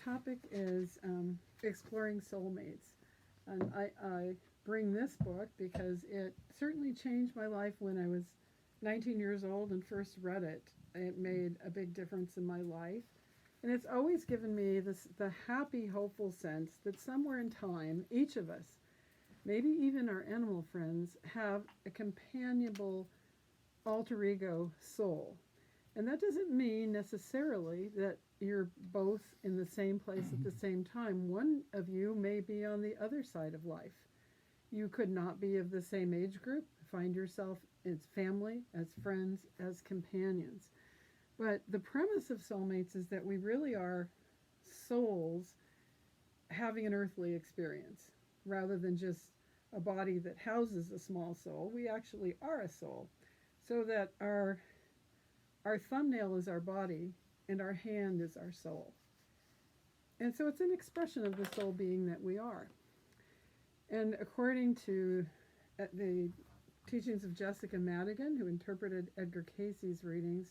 topic is exploring soulmates. And I bring this book because it certainly changed my life when I was 19 years old and first read it. It made a big difference in my life. And it's always given me the happy, hopeful sense that somewhere in time, each of us, maybe even our animal friends, have a companionable alter ego soul. And that doesn't mean necessarily that you're both in the same place at the same time. One of you may be on the other side of life. You could not be of the same age group, find yourself as family, as friends, as companions. But the premise of Soulmates is that we really are souls having an earthly experience rather than just a body that houses a small soul. We actually are a soul, so that our thumbnail is our body and our hand is our soul. And so it's an expression of the soul being that we are. And according to the teachings of Jessica Madigan, who interpreted Edgar Cayce's readings,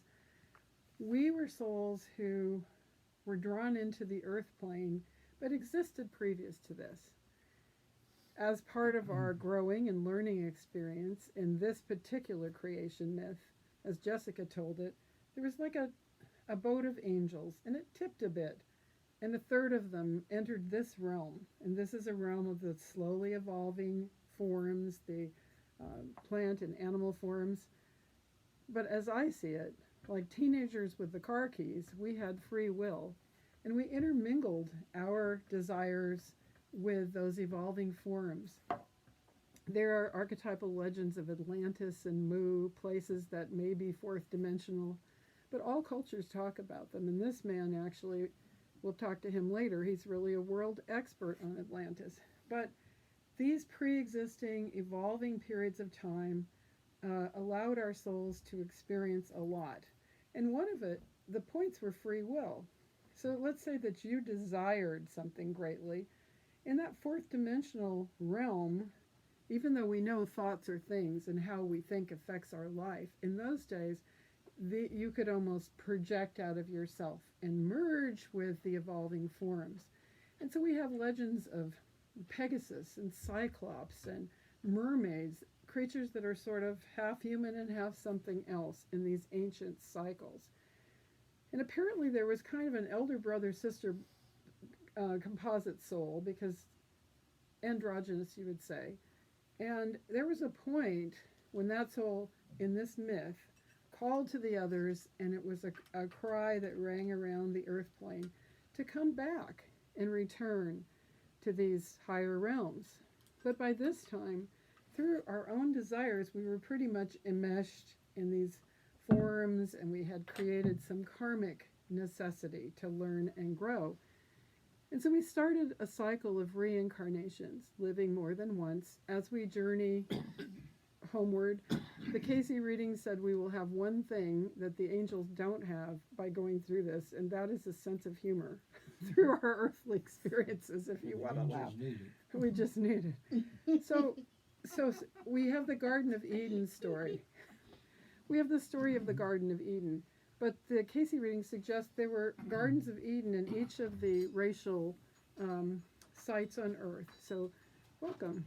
we were souls who were drawn into the earth plane but existed previous to this. As part of our growing and learning experience in this particular creation myth, as Jessica told it, there was like a boat of angels, and it tipped a bit, and a third of them entered this realm. And this is a realm of the slowly evolving forms, the plant and animal forms. But as I see it, like teenagers with the car keys, we had free will, and we intermingled our desires with those evolving forms. There are archetypal legends of Atlantis and Mu, places that may be fourth dimensional, but all cultures talk about them. And this man actually, we'll talk to him later, he's really a world expert on Atlantis. But these pre-existing, evolving periods of time allowed our souls to experience a lot. And one of it, the points were free will. So let's say that you desired something greatly. In that fourth dimensional realm, even though we know thoughts are things and how we think affects our life, in those days, you could almost project out of yourself and merge with the evolving forms. And so we have legends of Pegasus and Cyclops and mermaids, creatures that are sort of half human and half something else in these ancient cycles. And apparently there was kind of an elder brother-sister composite soul, because androgynous, you would say. And there was a point when that soul in this myth called to the others, and it was a cry that rang around the earth plane to come back and return to these higher realms. But by this time, through our own desires, we were pretty much enmeshed in these forms, and we had created some karmic necessity to learn and grow. And so we started a cycle of reincarnations, living more than once. As we journey homeward, the Casey reading said we will have one thing that the angels don't have by going through this, and that is a sense of humor through our earthly experiences, if you want to laugh. We just need it. So we have the Garden of Eden story. We have the story of the Garden of Eden. But the Casey reading suggests there were gardens of Eden in each of the racial sites on Earth. So, welcome.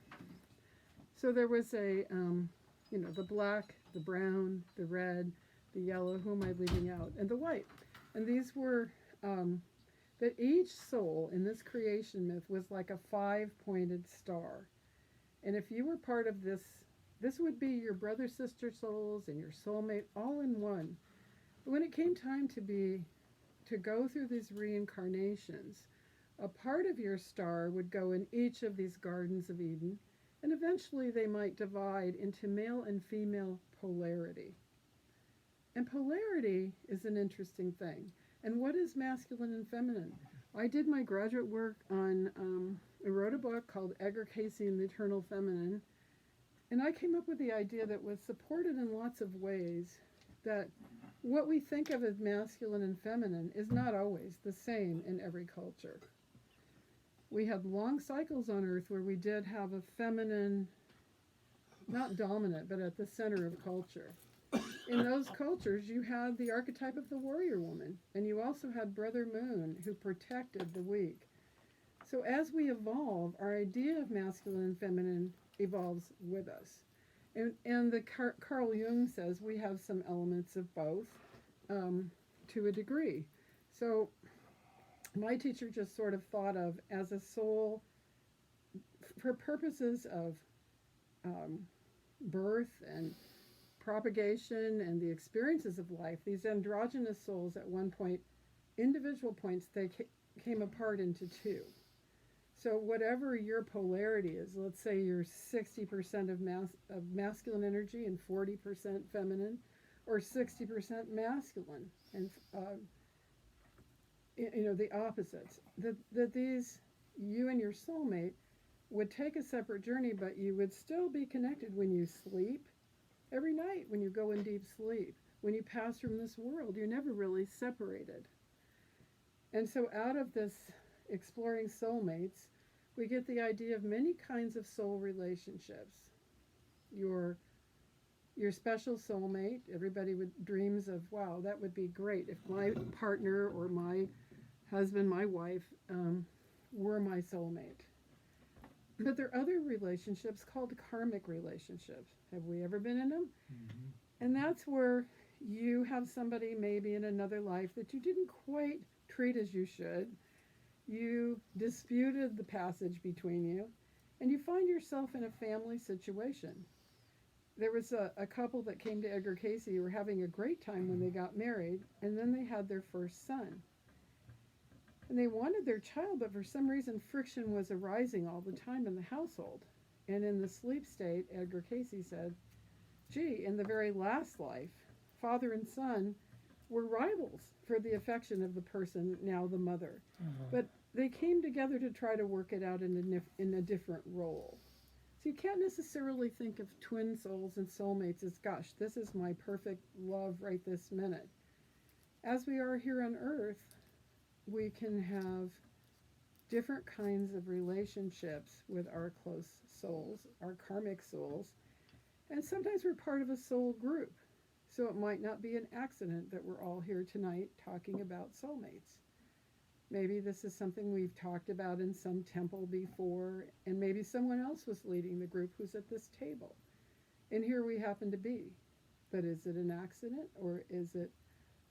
So there was the black, the brown, the red, the yellow, who am I leaving out, and the white. And these were, that each soul in this creation myth was like a 5-pointed star. And if you were part of this would be your brother, sister souls and your soulmate all in one. But when it came time to go through these reincarnations, a part of your star would go in each of these gardens of Eden, and eventually they might divide into male and female polarity. And polarity is an interesting thing. And what is masculine and feminine? I did my graduate work on, I wrote a book called Edgar Cayce and the Eternal Feminine, and I came up with the idea that was supported in lots of ways, that what we think of as masculine and feminine is not always the same in every culture. We had long cycles on Earth where we did have a feminine, not dominant, but at the center of culture. In those cultures, you had the archetype of the warrior woman, and you also had Brother Moon, who protected the weak. So as we evolve, our idea of masculine and feminine evolves with us. And Carl Jung says we have some elements of both to a degree. So my teacher just sort of thought of as a soul, for purposes of birth and propagation and the experiences of life, these androgynous souls at one point, individual points, they came apart into two. So whatever your polarity is, let's say you're 60% of masculine energy and 40% feminine, or 60% masculine and the opposites. That these, you and your soulmate, would take a separate journey, but you would still be connected when you sleep. Every night when you go in deep sleep, when you pass from this world, you're never really separated. And so out of this exploring soulmates, we get the idea of many kinds of soul relationships. Your special soulmate, everybody dreams of, wow, that would be great if my partner or my husband, my wife, were my soulmate. But there are other relationships called karmic relationships. Have we ever been in them? Mm-hmm. And that's where you have somebody maybe in another life that you didn't quite treat as you should. You disputed the passage between you, and you find yourself in a family situation. There was a couple that came to Edgar Cayce who were having a great time when they got married, and then they had their first son. And they wanted their child, but for some reason friction was arising all the time in the household. And in the sleep state, Edgar Cayce said, gee, in the very last life, father and son were rivals for the affection of the person, now the mother. Uh-huh. But they came together to try to work it out in a different role. So you can't necessarily think of twin souls and soulmates as, gosh, this is my perfect love right this minute. As we are here on Earth, we can have different kinds of relationships with our close souls, our karmic souls, and sometimes we're part of a soul group. So it might not be an accident that we're all here tonight talking about soulmates. Maybe this is something we've talked about in some temple before, and maybe someone else was leading the group who's at this table. And here we happen to be. But is it an accident, or is it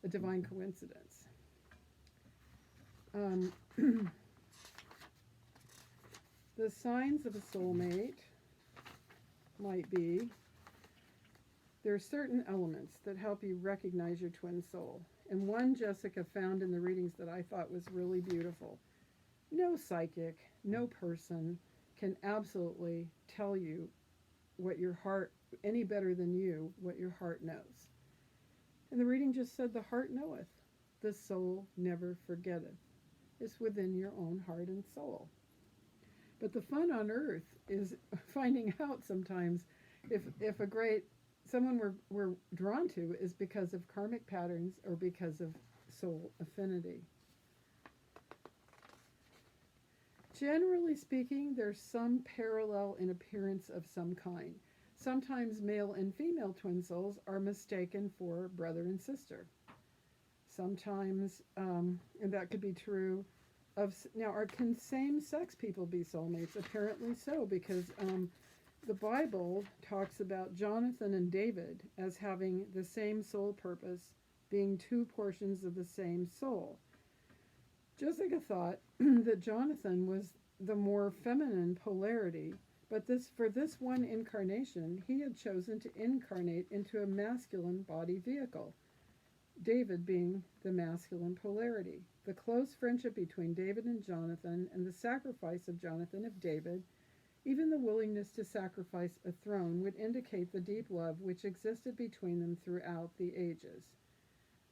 a divine coincidence? The signs of a soulmate might be, there are certain elements that help you recognize your twin soul. And one Jessica found in the readings that I thought was really beautiful. No psychic, no person can absolutely tell you what your heart, any better than you, what your heart knows. And the reading just said, the heart knoweth, the soul never forgetteth. It's within your own heart and soul. But the fun on earth is finding out sometimes if someone we're drawn to is because of karmic patterns or because of soul affinity. Generally speaking, there's some parallel in appearance of some kind. Sometimes male and female twin souls are mistaken for brother and sister. Sometimes, and that could be true of, now, can same-sex people be soulmates? Apparently so, because the Bible talks about Jonathan and David as having the same soul purpose, being two portions of the same soul. Jessica thought that Jonathan was the more feminine polarity, but for this one incarnation, he had chosen to incarnate into a masculine body vehicle, David being the masculine polarity. The close friendship between David and Jonathan, and the sacrifice of Jonathan of David, even the willingness to sacrifice a throne, would indicate the deep love which existed between them throughout the ages.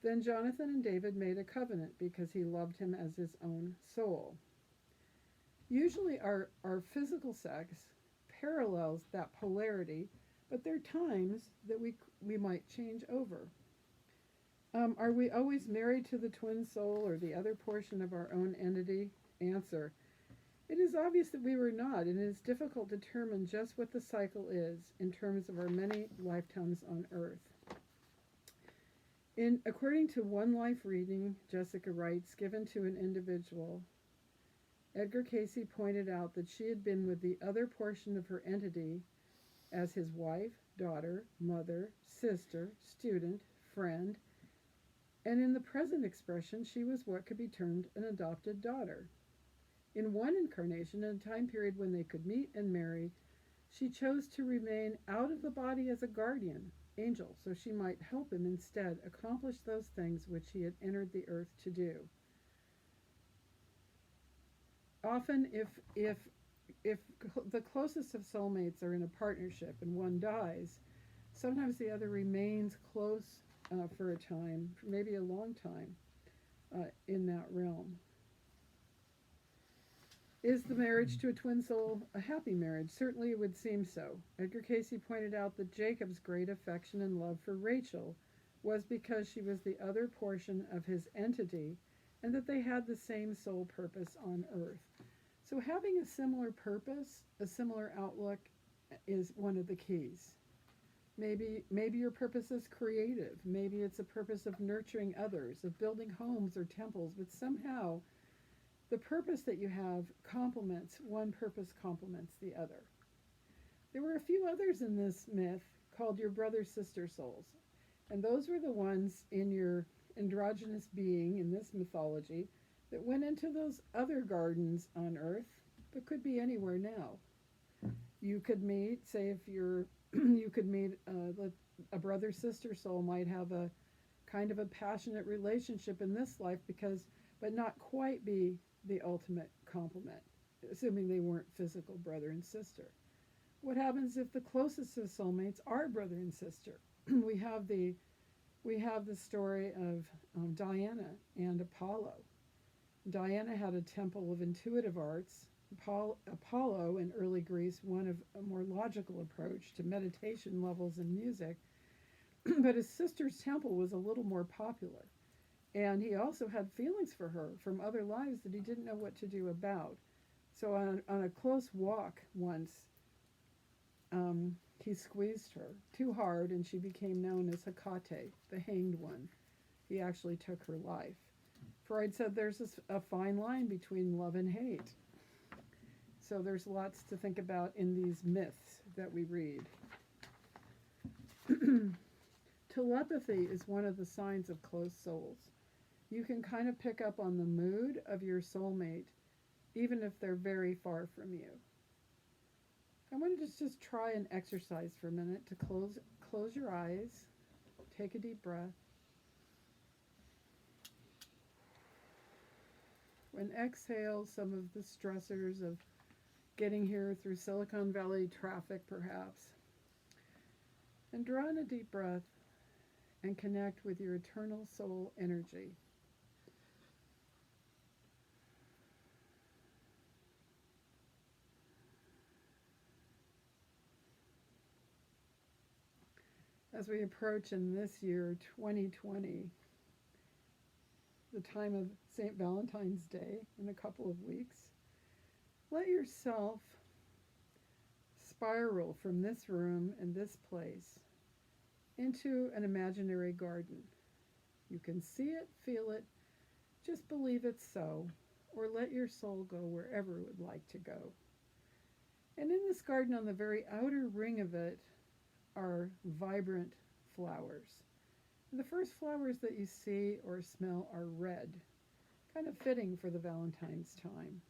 Then Jonathan and David made a covenant because he loved him as his own soul. Usually our physical sex parallels that polarity, but there are times that we might change over. Are we always married to the twin soul or the other portion of our own entity? Answer: it is obvious that we were not, and it is difficult to determine just what the cycle is in terms of our many lifetimes on Earth. According to one life reading, Jessica writes, given to an individual, Edgar Casey pointed out that she had been with the other portion of her entity as his wife, daughter, mother, sister, student, friend, and in the present expression, she was what could be termed an adopted daughter. In one incarnation, in a time period when they could meet and marry, she chose to remain out of the body as a guardian angel, so she might help him instead accomplish those things which he had entered the earth to do. Often, if the closest of soulmates are in a partnership and one dies, sometimes the other remains close for a time, maybe a long time, in that realm. Is the marriage to a twin soul a happy marriage? Certainly it would seem so. Edgar Casey pointed out that Jacob's great affection and love for Rachel was because she was the other portion of his entity and that they had the same soul purpose on earth. So having a similar purpose, a similar outlook is one of the keys. Maybe your purpose is creative. Maybe it's a purpose of nurturing others, of building homes or temples, but somehow the purpose that you have complements, one purpose complements the other. There were a few others in this myth called your brother-sister souls, and those were the ones in your androgynous being in this mythology that went into those other gardens on earth, but could be anywhere now. You could meet, say if you're, you could meet a brother-sister soul might have a kind of a passionate relationship in this life but not quite be the ultimate complement, assuming they weren't physical brother and sister. What happens if the closest of soulmates are brother and sister? we have the story of Diana and Apollo. Diana had a temple of intuitive arts. Apollo in early Greece wanted a more logical approach to meditation levels and music, but his sister's temple was a little more popular. And he also had feelings for her from other lives that he didn't know what to do about. So on a close walk once, he squeezed her too hard and she became known as Hecate, the hanged one. He actually took her life. Freud said there's a fine line between love and hate. So there's lots to think about in these myths that we read. Telepathy is one of the signs of close souls. You can kind of pick up on the mood of your soulmate, even if they're very far from you. I want to just try an exercise for a minute to close your eyes, take a deep breath, and exhale some of the stressors of getting here through Silicon Valley traffic, perhaps. And draw in a deep breath and connect with your eternal soul energy. As we approach in this year, 2020, the time of St. Valentine's Day in a couple of weeks, let yourself spiral from this room and this place into an imaginary garden. You can see it, feel it, just believe it's so, or let your soul go wherever it would like to go. And in this garden, on the very outer ring of it, are vibrant flowers. And the first flowers that you see or smell are red, kind of fitting for the Valentine's time.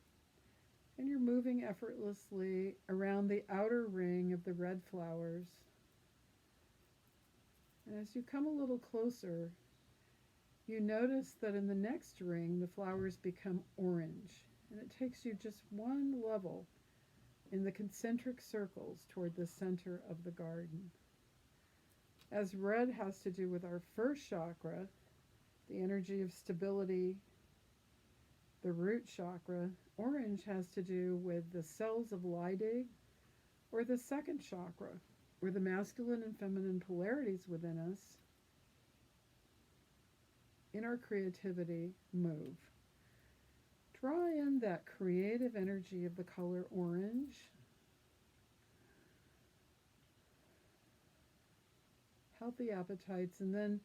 And you're moving effortlessly around the outer ring of the red flowers. And as you come a little closer, you notice that in the next ring, the flowers become orange. And it takes you just one level in the concentric circles toward the center of the garden. As red has to do with our first chakra, the energy of stability, the root chakra, orange has to do with the cells of Leydig, or the second chakra, where the masculine and feminine polarities within us, in our creativity, move. Draw in that creative energy of the color orange. Healthy appetites, and then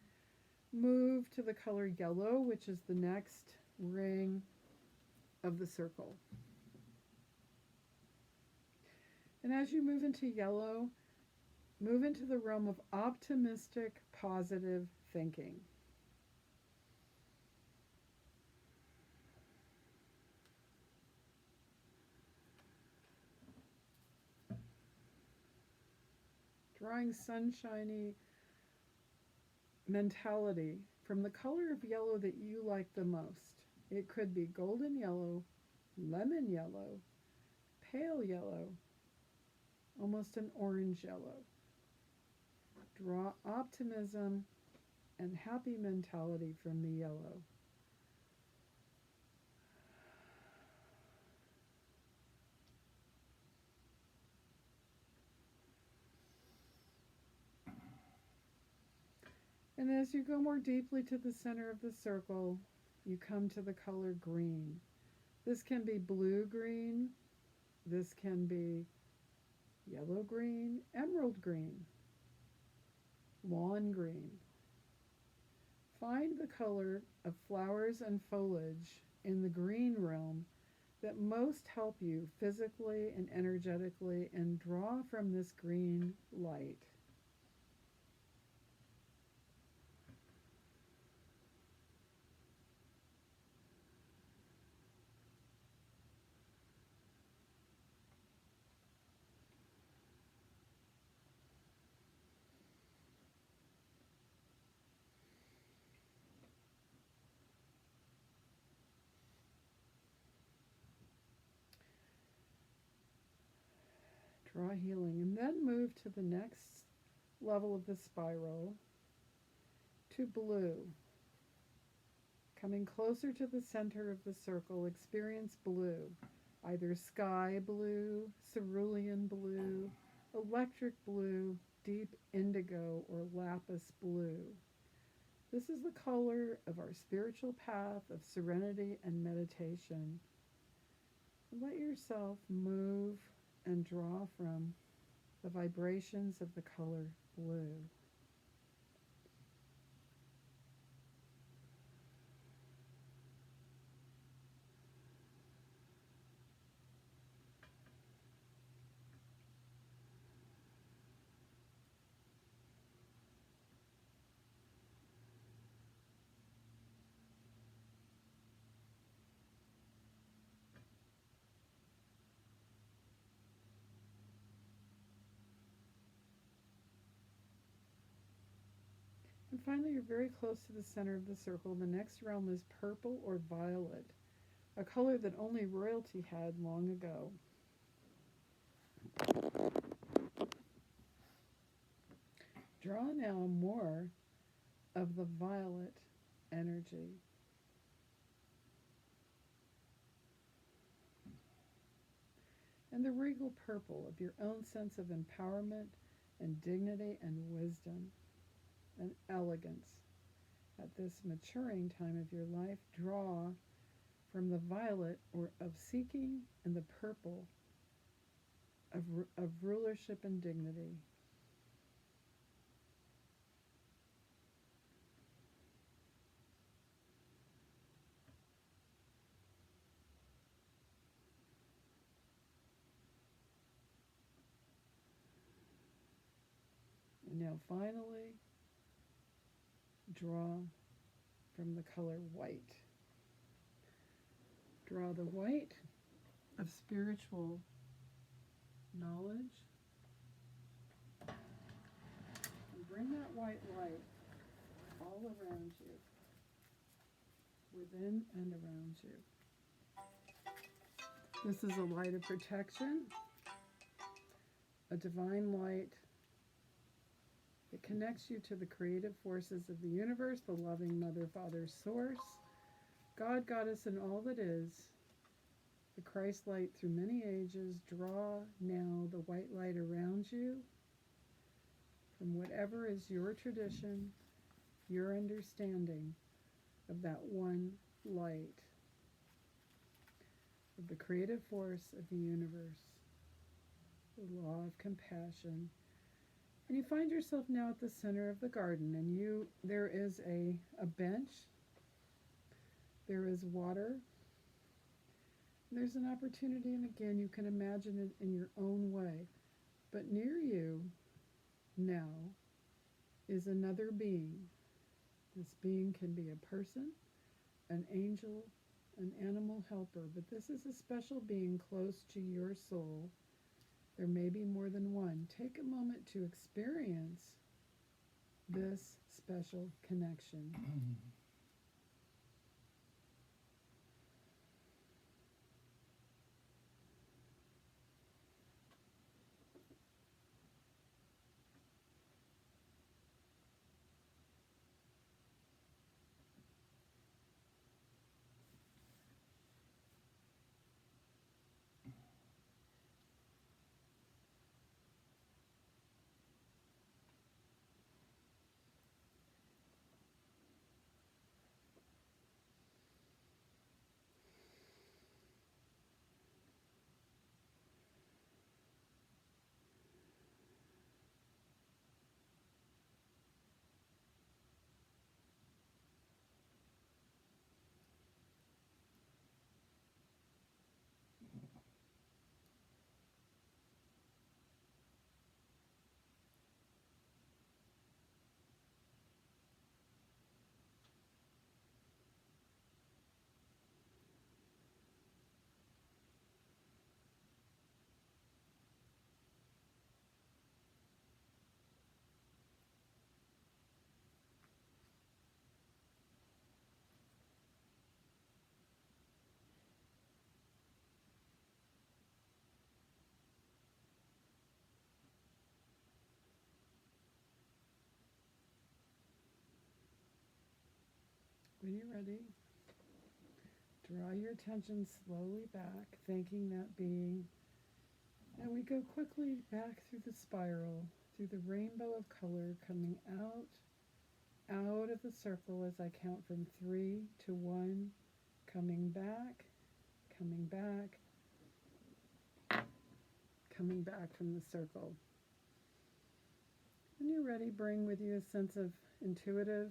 Move to the color yellow, which is the next ring of the circle. And as you move into yellow, move into the realm of optimistic, positive thinking. Drawing sunshiny mentality from the color of yellow that you like the most. It could be golden yellow, lemon yellow, pale yellow, almost an orange yellow. Draw optimism and happy mentality from the yellow. And as you go more deeply to the center of the circle, you come to the color green. This can be blue-green, this can be yellow-green, emerald green, lawn green. Find the color of flowers and foliage in the green realm that most help you physically and energetically, and draw from this green light. Draw healing, and then move to the next level of the spiral to blue. Coming closer to the center of the circle, experience blue, either sky blue, cerulean blue, electric blue, deep indigo, or lapis blue. This is the color of our spiritual path of serenity and meditation. Let yourself move and draw from the vibrations of the color blue. And finally, you're very close to the center of the circle. The next realm is purple or violet, a color that only royalty had long ago. Draw now more of the violet energy. And the regal purple of your own sense of empowerment and dignity and wisdom and elegance. At this maturing time of your life, draw from the violet or of seeking and the purple of rulership and dignity. And now finally, draw from the color white. Draw the white of spiritual knowledge, and bring that white light all around you, within and around you. This is a light of protection, a divine light that connects you to the creative forces of the universe, the loving Mother, Father, Source, God, Goddess, and all that is, the Christ light through many ages. Draw now the white light around you from whatever is your tradition, your understanding of that one light, of the creative force of the universe, the law of compassion, And you find yourself now at the center of the garden, and there is a bench, there is water, there's an opportunity, and again, you can imagine it in your own way. But near you now is another being. This being can be a person, an angel, an animal helper, but this is a special being close to your soul. There may be more than one. Take a moment to experience this special connection. When you're ready, draw your attention slowly back, thanking that being. And we go quickly back through the spiral, through the rainbow of color, coming out of the circle as I count from 3 to 1, coming back, coming back, coming back from the circle. When you're ready, bring with you a sense of intuitive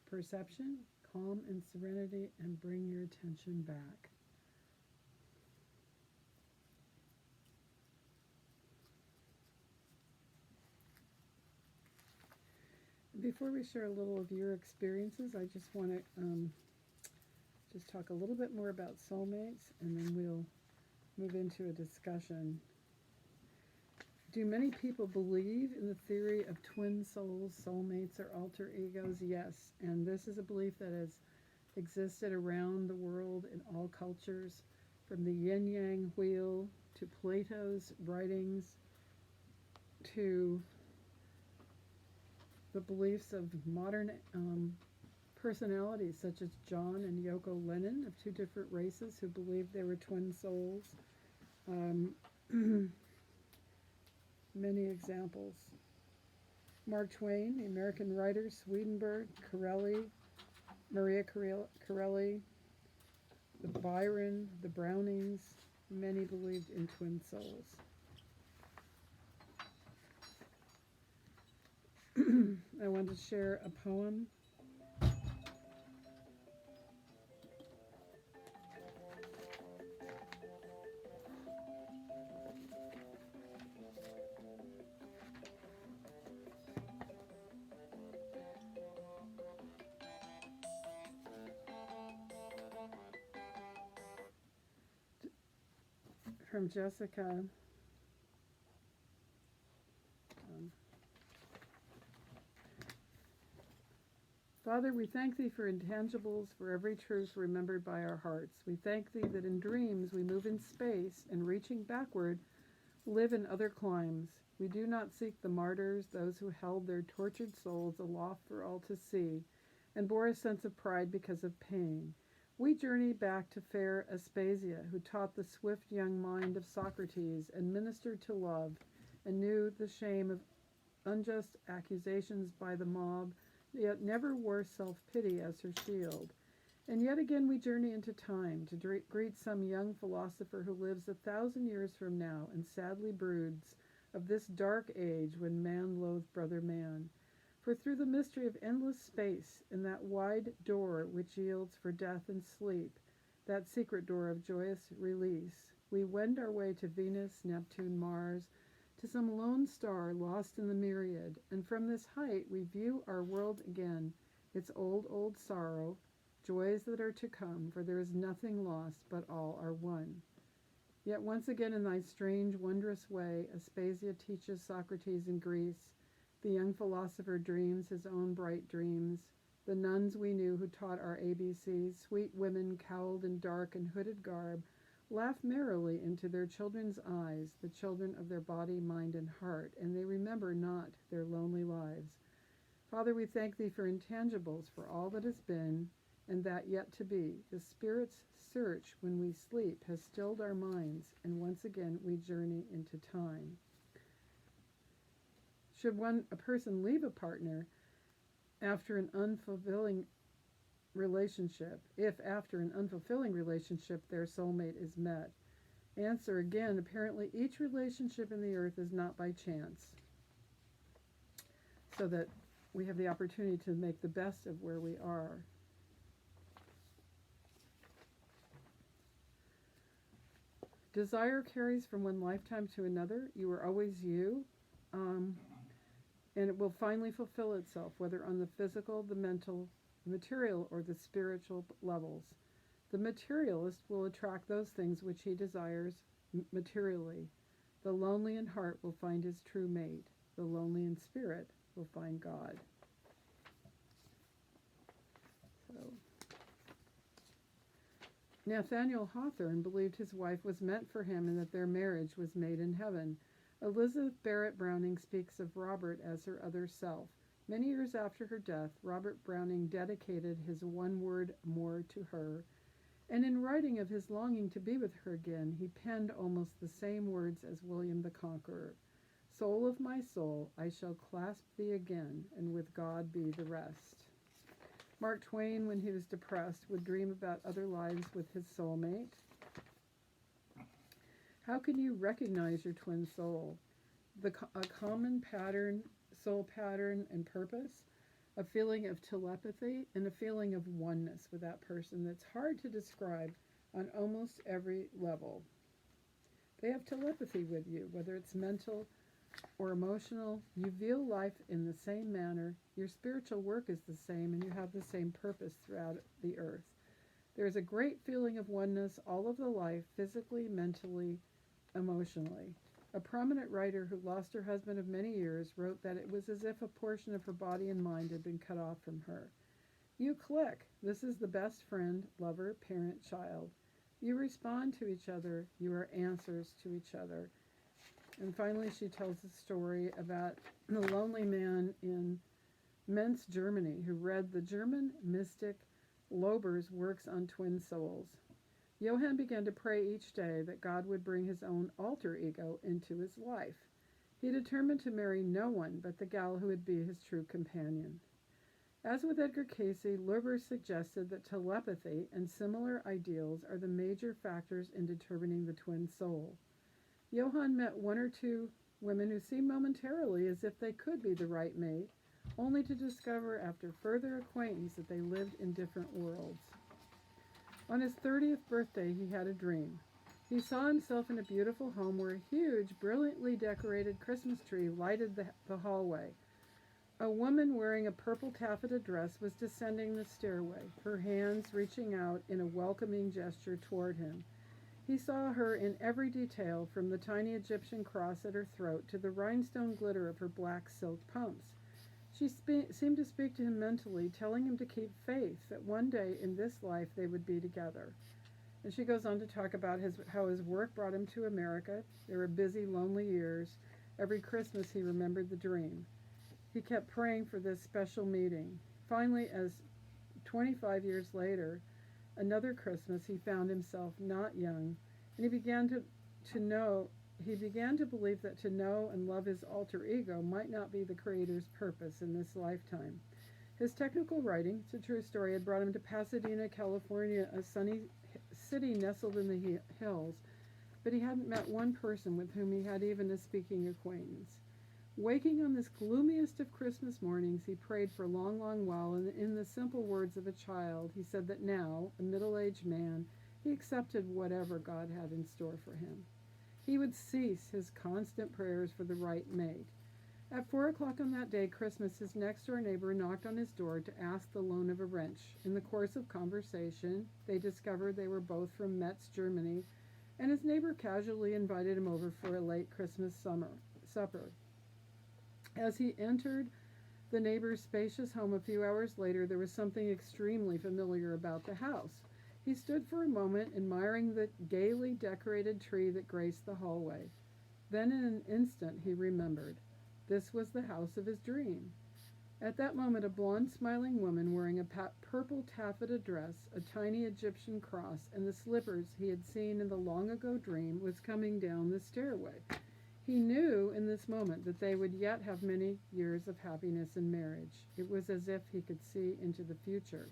perception, calm and serenity, and bring your attention back. Before we share a little of your experiences, I just want to just talk a little bit more about soulmates, and then we'll move into a discussion. Do many people believe in the theory of twin souls, soulmates, or alter egos? Yes, and this is a belief that has existed around the world in all cultures, from the yin-yang wheel to Plato's writings to the beliefs of modern personalities such as John and Yoko Lennon, of two different races, who believed they were twin souls. Many examples. Mark Twain, the American writer, Swedenborg, Maria Corelli, the Byron, the Brownings, many believed in twin souls. I want to share a poem from Jessica. Father, we thank thee for intangibles, for every truth remembered by our hearts. We thank thee that in dreams we move in space, and reaching backward, live in other climes. We do not seek the martyrs, those who held their tortured souls aloft for all to see, and bore a sense of pride because of pain. We journey back to fair Aspasia, who taught the swift young mind of Socrates, and ministered to love, and knew the shame of unjust accusations by the mob, yet never wore self-pity as her shield. And yet again we journey into time to greet some young philosopher who lives 1,000 years from now and sadly broods of this dark age when man loathed brother man. For through the mystery of endless space, in that wide door which yields for death and sleep, that secret door of joyous release, we wend our way to Venus, Neptune, Mars, to some lone star lost in the myriad, and from this height we view our world again, its old, old sorrow, joys that are to come, for there is nothing lost, but all are one. Yet once again in thy strange, wondrous way, Aspasia teaches Socrates in Greece, the young philosopher dreams his own bright dreams, the nuns we knew who taught our ABCs, sweet women cowled in dark and hooded garb, laugh merrily into their children's eyes, the children of their body, mind, and heart, and they remember not their lonely lives. Father, we thank thee for intangibles, for all that has been, and that yet to be. The Spirit's search when we sleep has stilled our minds, and once again we journey into time. Should a person leave a partner after an unfulfilling relationship, if after an unfulfilling relationship their soulmate is met? Answer again, apparently each relationship in the earth is not by chance, so that we have the opportunity to make the best of where we are. Desire carries from one lifetime to another. You are always you, and it will finally fulfill itself, whether on the physical, the mental, the material, or the spiritual levels. The materialist will attract those things which he desires materially. The lonely in heart will find his true mate. The lonely in spirit will find God. Nathaniel Hawthorne believed his wife was meant for him and that their marriage was made in heaven. Elizabeth Barrett Browning speaks of Robert as her other self. Many years after her death, Robert Browning dedicated his one word more to her, and in writing of his longing to be with her again, he penned almost the same words as William the Conqueror. Soul of my soul, I shall clasp thee again, and with God be the rest. Mark Twain, when he was depressed, would dream about other lives with his soulmate. How can you recognize your twin soul? A common pattern, soul pattern and purpose, a feeling of telepathy, and a feeling of oneness with that person that's hard to describe on almost every level. They have telepathy with you, whether it's mental or emotional. You view life in the same manner. Your spiritual work is the same, and you have the same purpose throughout the earth. There is a great feeling of oneness all of the life, physically, mentally, emotionally. A prominent writer who lost her husband of many years wrote that it was as if a portion of her body and mind had been cut off from her. You click. This is the best friend, lover, parent, child. You respond to each other. You are answers to each other. And finally, she tells a story about the lonely man in Mainz, Germany, who read the German mystic Lober's works on twin souls. Johann began to pray each day that God would bring his own alter ego into his life. He determined to marry no one but the gal who would be his true companion. As with Edgar Cayce, Lober suggested that telepathy and similar ideals are the major factors in determining the twin soul. Johann met one or two women who seemed momentarily as if they could be the right mate, only to discover after further acquaintance that they lived in different worlds. On his 30th birthday, he had a dream. He saw himself in a beautiful home where a huge, brilliantly decorated Christmas tree lighted the hallway. A woman wearing a purple taffeta dress was descending the stairway, her hands reaching out in a welcoming gesture toward him. He saw her in every detail, from the tiny Egyptian cross at her throat to the rhinestone glitter of her black silk pumps. She seemed to speak to him mentally, telling him to keep faith that one day in this life they would be together. And she goes on to talk about how his work brought him to America. There were busy, lonely years. Every Christmas he remembered the dream. He kept praying for this special meeting. Finally, as 25 years later, another Christmas, he found himself not young, and he began to believe that to know and love his alter ego might not be the Creator's purpose in this lifetime. His technical writing, it's a true story, had brought him to Pasadena, California, a sunny city nestled in the hills. but he hadn't met one person with whom he had even a speaking acquaintance. Waking on this gloomiest of Christmas mornings, he prayed for a long, long while, and in the simple words of a child, he said that now, a middle-aged man, he accepted whatever God had in store for him. He would cease his constant prayers for the right mate. At 4 o'clock on that day, Christmas, his next-door neighbor knocked on his door to ask the loan of a wrench. In the course of conversation, they discovered they were both from Metz, Germany, and his neighbor casually invited him over for a late Christmas supper. As he entered the neighbor's spacious home a few hours later, there was something extremely familiar about the house. He stood for a moment admiring the gaily decorated tree that graced the hallway. Then in an instant he remembered. This was the house of his dream. At that moment a blonde smiling woman wearing a purple taffeta dress, a tiny Egyptian cross, and the slippers he had seen in the long-ago dream was coming down the stairway. He knew in this moment that they would yet have many years of happiness in marriage. It was as if he could see into the future.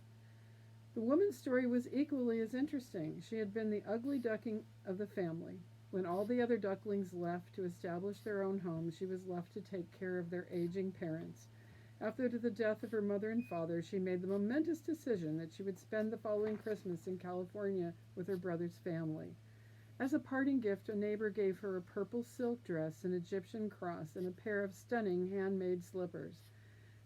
The woman's story was equally as interesting. She had been the ugly duckling of the family. When all the other ducklings left to establish their own homes, she was left to take care of their aging parents. After the death of her mother and father, she made the momentous decision that she would spend the following Christmas in California with her brother's family. As a parting gift, a neighbor gave her a purple silk dress, an Egyptian cross, and a pair of stunning handmade slippers.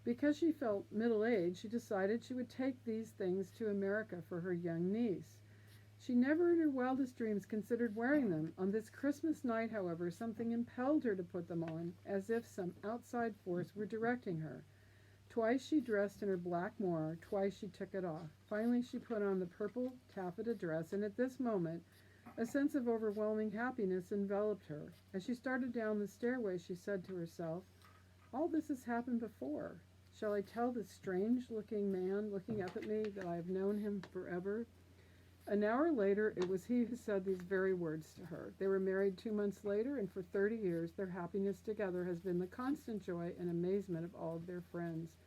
Because she felt middle-aged, she decided she would take these things to America for her young niece. She never in her wildest dreams considered wearing them. On this Christmas night, however, something impelled her to put them on, as if some outside force were directing her. Twice she dressed in her black moire, twice she took it off. Finally she put on the purple taffeta dress, and at this moment a sense of overwhelming happiness enveloped her. As she started down the stairway, she said to herself, "All this has happened before. Shall I tell this strange-looking man looking up at me that I have known him forever?" An hour later, it was he who said these very words to her. They were married 2 months later, and for 30 years their happiness together has been the constant joy and amazement of all of their friends.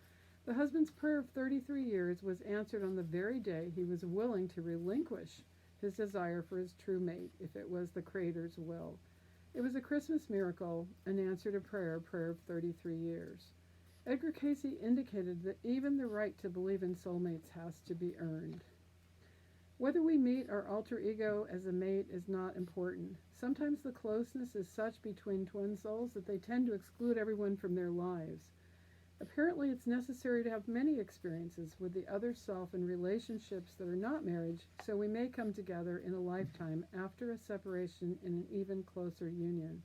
The husband's prayer of 33 years was answered on the very day he was willing to relinquish his desire for his true mate, if it was the Creator's will. It was a Christmas miracle, an answer to prayer of 33 years. Edgar Cayce indicated that even the right to believe in soulmates has to be earned. Whether we meet our alter ego as a mate is not important. Sometimes the closeness is such between twin souls that they tend to exclude everyone from their lives. Apparently, it's necessary to have many experiences with the other self in relationships that are not marriage, so we may come together in a lifetime after a separation in an even closer union.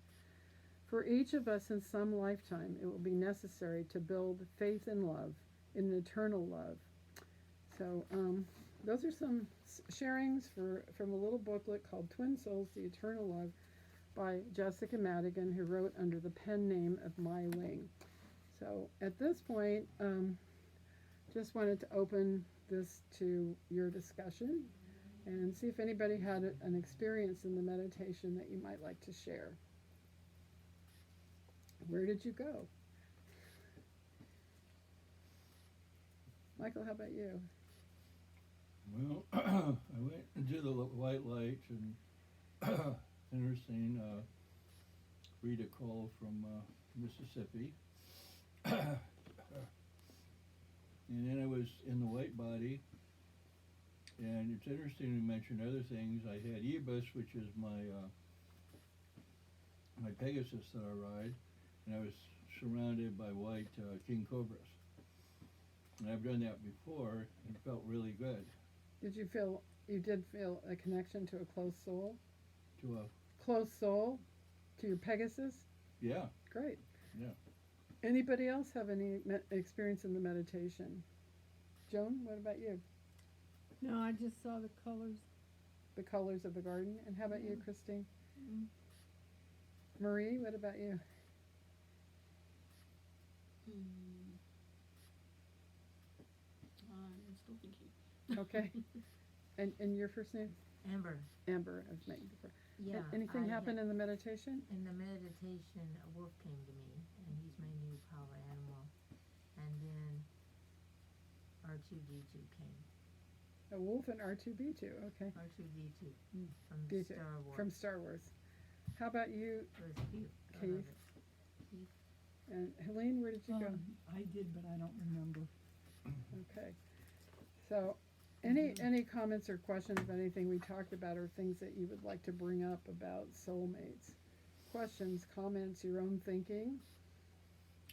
For each of us in some lifetime, it will be necessary to build faith and love, in an eternal love. So, those are some sharings from a little booklet called Twin Souls, The Eternal Love by Jessica Madigan, who wrote under the pen name of My Wing. So at this point, just wanted to open this to your discussion and see if anybody had an experience in the meditation that you might like to share. Where did you go? Michael, how about you? Well, I went into the white light and interesting, read a call from Mississippi. And then I was in the white body, and it's interesting to mention other things. I had Ebus, which is my Pegasus that I ride, and I was surrounded by white king cobras. And I've done that before, and it felt really good. You did feel a connection to a close soul? To a close soul? To your Pegasus? Yeah. Great. Yeah. Anybody else have any experience in the meditation? Joan, what about you? No, I just saw the colors. The colors of the garden. And how about you, Christine? Mm. Marie, what about you? I'm still thinking. Okay. And your first name? Amber. Amber, I've met you before. Yeah. Anything happen in the meditation? In the meditation, a wolf came to me, and he's my new power animal. And then R2D2 came. A wolf and R2B2, okay. R2D2 Mm. from B2, Star Wars. From Star Wars. How about you, It was cute. I Keith? love it. And Helene, where did you go? I did, but I don't remember. Okay. So, any comments or questions of anything we talked about, or things that you would like to bring up about soulmates? Questions, comments, your own thinking?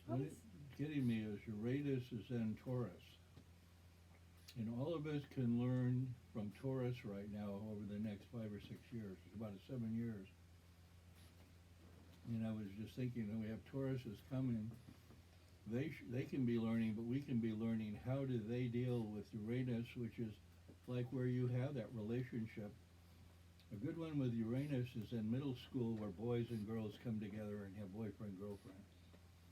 What it's getting me is Uranus is in Taurus. And all of us can learn from Taurus right now over the next 5 or 6 years. It's about 7 years. And I was just thinking that we have Tauruses coming. They can be learning, but we can be learning how do they deal with Uranus, which is like where you have that relationship. A good one with Uranus is in middle school where boys and girls come together and have boyfriend, girlfriend.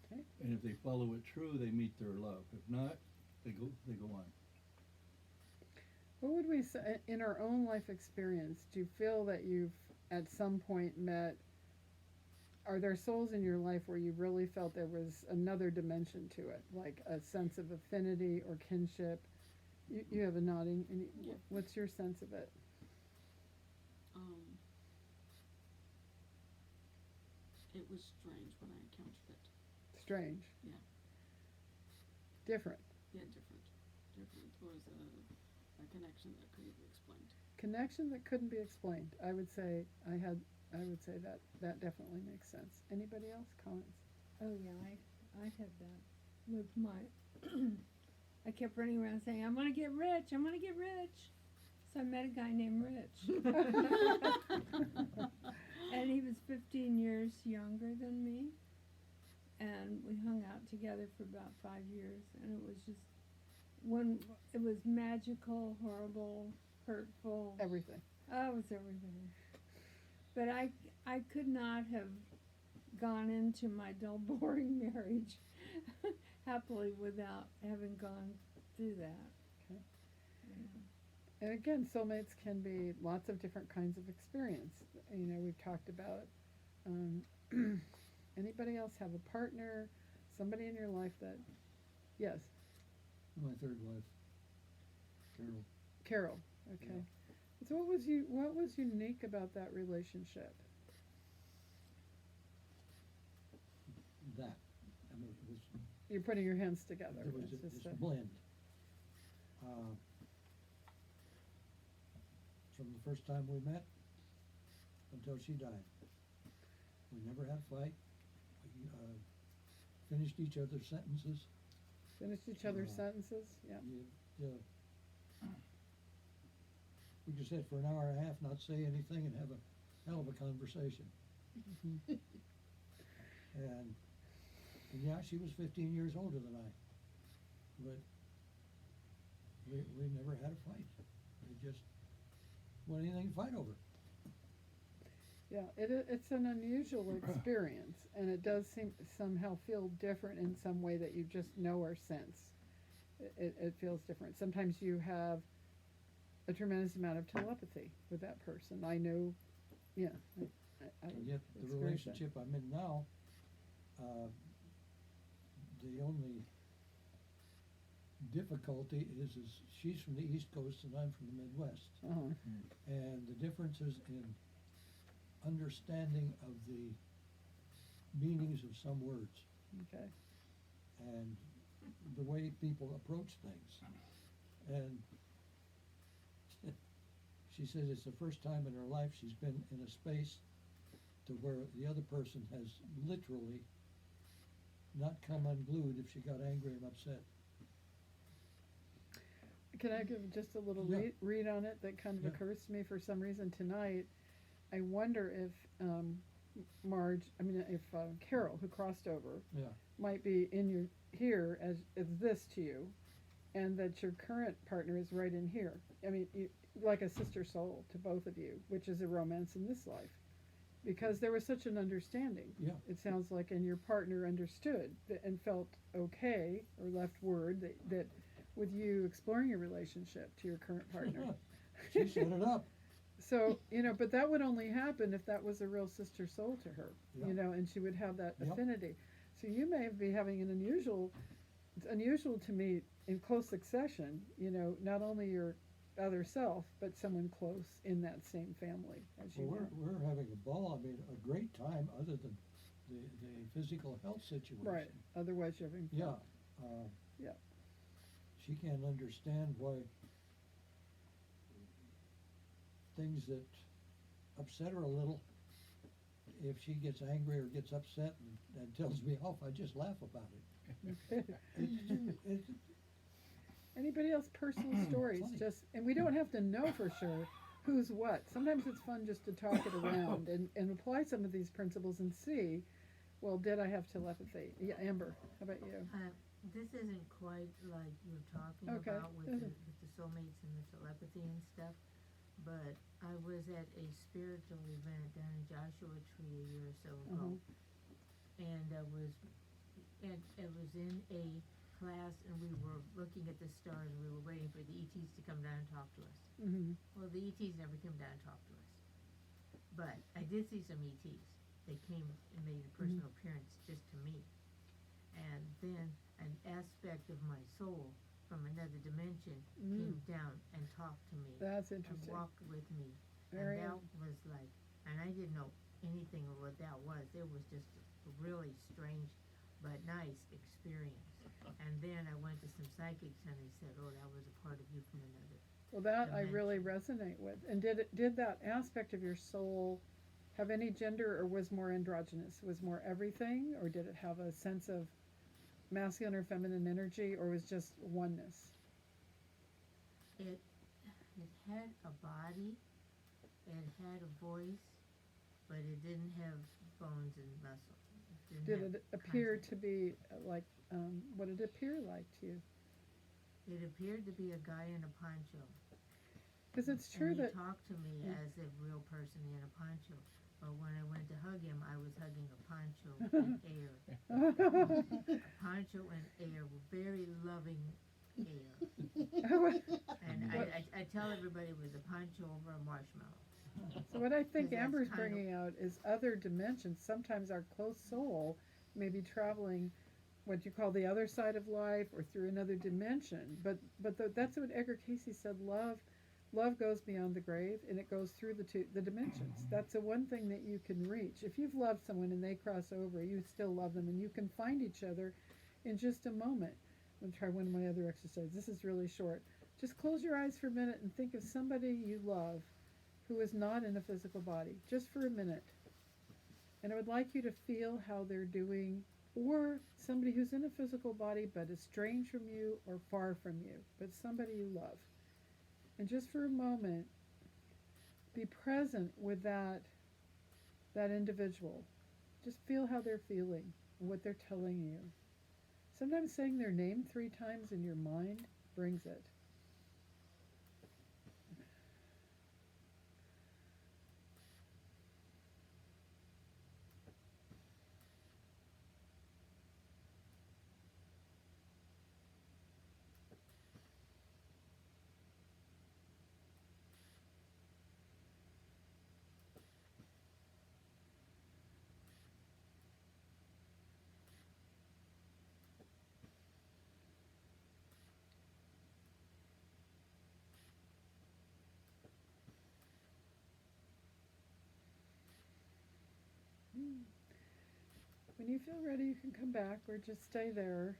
Okay. And if they follow it true, they meet their love. If not, they go on. What would we say, in our own life experience, do you feel that you've at some point met, are there souls in your life where you really felt there was another dimension to it, like a sense of affinity or kinship? You have a nodding, and Yeah. what's your sense of it? It was strange when I encountered it. Strange. Yeah. Different. Yeah, different. There was a connection that couldn't be explained. Connection that couldn't be explained. I would say that definitely makes sense. Anybody else? Comments? Oh yeah, I had that with my. I kept running around saying, "I'm gonna get rich. I'm gonna get rich." So I met a guy named Rich, and he was 15 years younger than me, and we hung out together for about 5 years, and it was just it was magical, horrible, hurtful. Everything. Oh, it was everything. But I could not have gone into my dull, boring marriage happily without having gone through that. Okay. Yeah. And again, soulmates can be lots of different kinds of experience. You know, we've talked about anybody else have a partner, somebody in your life that, yes, My third wife, Carol. Carol. Okay. So what was unique about that relationship? That. I mean, it was, You're putting your hands together. there was It's just this blend. From the first time we met until she died. We never had a fight. We finished each other's sentences. finished each other's Uh, sentences. Yeah. We could sit for an hour and a half, not say anything, and have a hell of a conversation. And yeah, she was 15 years older than I, but we never had a fight. We just want anything to fight over. Yeah, it's an unusual experience, and it does somehow feel different in some way that you just know or sense. It feels different. Sometimes you have a tremendous amount of telepathy with that person. I know, yeah. I And yet, the experience relationship I'm in now, the only difficulty is she's from the East Coast and I'm from the Midwest. that. Uh-huh. And the differences in understanding of the meanings of some words Okay. and the way people approach things. And she says it's the first time in her life she's been in a space to where the other person has literally not come unglued if she got angry and upset. Can I give just a little Yeah. read on it that kind of Yeah. occurs to me for some reason tonight? I wonder if Carol, who crossed over, Yeah. might be in here as this to you, and that your current partner is right in here. I mean, like a sister soul to both of you, which is a romance in this life, because there was such an understanding. Yeah. It sounds like, and your partner understood and felt okay, or left word that with you exploring your relationship to your current partner. She set it up. So, but that would only happen if that was a real sister soul to her, Yeah. and she would have that Yep. affinity. So you may be having it's unusual to meet in close succession, not only your other self, but someone close in that same family as you Well, are. we're having a ball, I mean, a great time, other than the physical health situation. Right. Otherwise, you're having fun. Yeah. Yeah. She can't understand why things that upset her a little, if she gets angry or gets upset and tells me off, I just laugh about it. It's Anybody else personal stories? Funny. Just, and we don't have to know for sure who's what. Sometimes it's fun just to talk it around and apply some of these principles and see, well, did I have telepathy? Yeah, Amber, how about you? This isn't quite like you're talking Okay. about with the soulmates and the telepathy and stuff, but I was at a spiritual event down in Joshua Tree a year or so ago, and it was in a class, and we were looking at the stars, and we were waiting for the ETs to come down and talk to us. Mm-hmm. Well, the ETs never came down and talked to us, but I did see some ETs. They came and made a personal appearance just to me, and then an aspect of my soul from another dimension came down and talked to me That's and interesting. walked with me. Very And that was like, and I didn't know anything of what that was. It was just a really strange but nice experience. And then I went to some psychics and they said, oh, that was a part of you from another. Well, that I really resonate with. And did that aspect of your soul have any gender, or was more androgynous? Was more everything, or did it have a sense of masculine or feminine energy, or was just oneness? It had a body, it had a voice, but it didn't have bones and muscle. Did it appear to be like, what did it appear like to you? It appeared to be a guy in a poncho. Because it's true and he that talked to me as a real person in a poncho. But when I went to hug him, I was hugging a poncho and air. A poncho and air were very loving air. And I tell everybody it was a poncho over a marshmallow. So what I think 'Cause that's Amber's kind of- bringing out is other dimensions. Sometimes our close soul may be traveling what you call the other side of life or through another dimension. But that's what Edgar Casey said. Love goes beyond the grave, and it goes through the dimensions. That's the one thing that you can reach. If you've loved someone and they cross over, you still love them, and you can find each other in just a moment. I'm going to try one of my other exercises. This is really short. Just close your eyes for a minute and think of somebody you love who is not in a physical body, just for a minute. And I would like you to feel how they're doing, or somebody who's in a physical body but is strange from you or far from you, but somebody you love. And just for a moment, be present with that individual. Just feel how they're feeling and what they're telling you. Sometimes saying their name 3 times in your mind brings it. When you feel ready, you can come back or just stay there.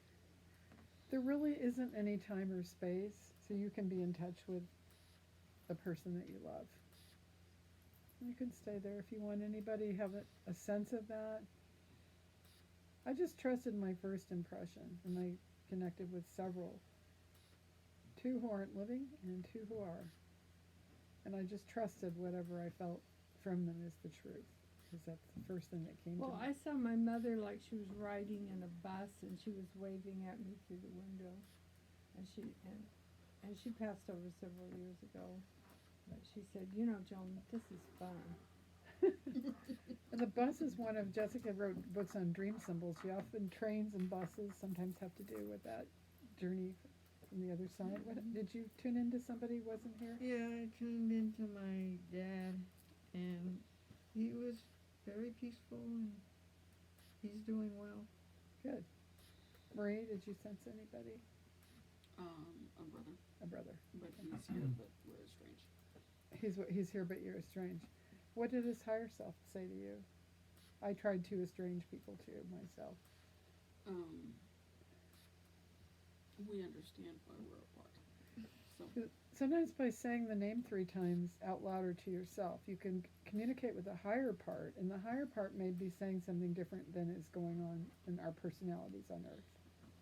There really isn't any time or space, so you can be in touch with the person that you love. You can stay there if you want. Anybody have a sense of that? I just trusted my first impression, and I connected with several. 2 who aren't living and 2 who are. And I just trusted whatever I felt from them is the truth. Because that's the first thing that came to Well, me. I saw my mother like she was riding in a bus and she was waving at me through the window, and she passed over several years ago. But she said, "You know, Joan, this is fun." And the bus is one of Jessica wrote books on dream symbols. She often trains and buses sometimes have to do with that journey from the other side. What, did you tune into somebody who wasn't here? Yeah, I tuned into my dad, and he was very peaceful, and he's doing well. Good. Marie, did you sense anybody? A brother, A brother. but he's here, but we're estranged. He's here, but you're estranged. What did his higher self say to you? I tried to estrange people too myself. We understand why we're apart. So, Sometimes by saying the name 3 times out loud or to yourself, you can communicate with the higher part, and the higher part may be saying something different than is going on in our personalities on Earth.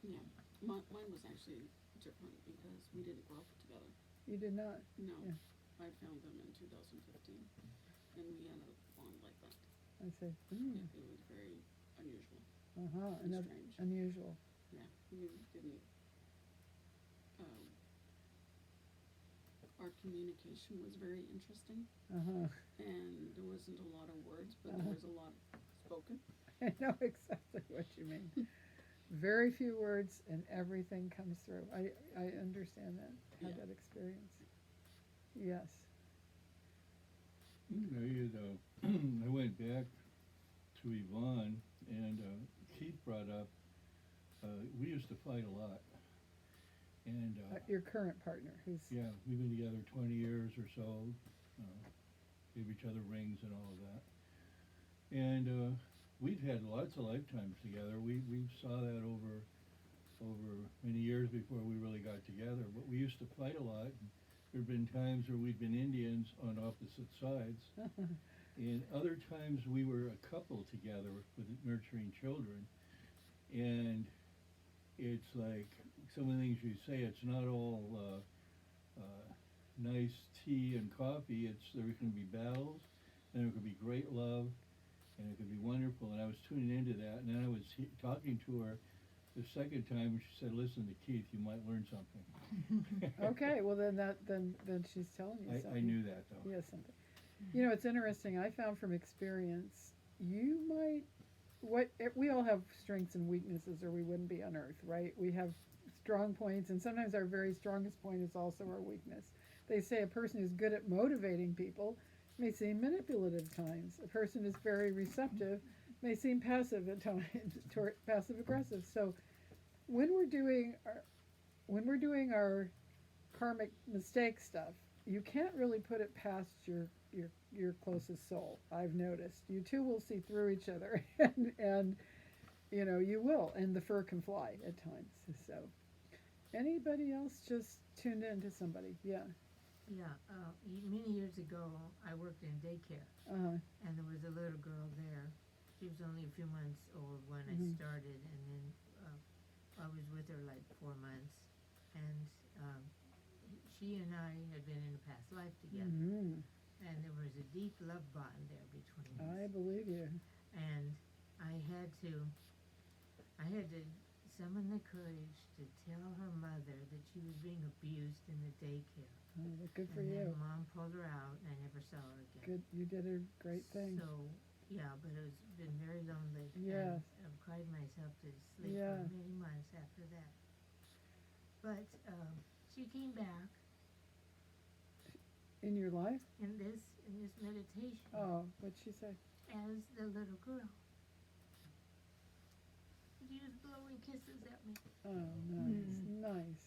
yeah, mine was actually different because we didn't grow up together. You did not. No, Yeah. I found them in 2015, and we had a bond like that. I say, It was very unusual and strange. unusual. Yeah, we didn't. Our communication was very interesting, and there wasn't a lot of words, but there was a lot spoken. I know exactly what you mean. Very few words and everything comes through. I understand that, had Yeah. that experience. Yes. I went back to Yvonne, and Keith brought up, we used to fight a lot. And Your current partner, who's yeah, we've been together 20 years or so, gave each other rings and all of that. And we've had lots of lifetimes together. We saw that over many years before we really got together. But we used to fight a lot. And there've been times where we'd been Indians on opposite sides, and other times we were a couple together with nurturing children. And it's like some of the things you say, it's not all nice tea and coffee. There can be battles, and there can be great love, and it can be wonderful. And I was tuning into that, and then I was talking to her the second time, and she said, "Listen to Keith, you might learn something." okay. Well, then she's telling you something. I knew that though. Yes, something. You know, it's interesting. I found from experience, we all have strengths and weaknesses, or we wouldn't be on Earth, right? We have strong points, and sometimes our very strongest point is also our weakness. They say a person who's good at motivating people may seem manipulative at times. A person who's very receptive may seem passive at times, passive aggressive. So when we're doing our karmic mistake stuff, you can't really put it past your closest soul. I've noticed you two will see through each other, and you know you will, and the fur can fly at times. So anybody else just tuned in to somebody? Yeah. Yeah, many years ago, I worked in daycare, and there was a little girl there. She was only a few months old when I started, and then I was with her like 4 months, and she and I had been in a past life together, and there was a deep love bond there between us. I believe you. And I had to summon the courage to tell her mother that she was being abused in the daycare. Oh, well, good for And you. then Mom pulled her out, and I never saw her again. Good, you did a great thing. So, yeah, but it's been very lonely. Yes. And I've cried myself to sleep Yeah. for many months after that. But she came back In your life? in this meditation Oh, what'd she say? as the little girl. She was blowing kisses at me. Oh, nice, nice.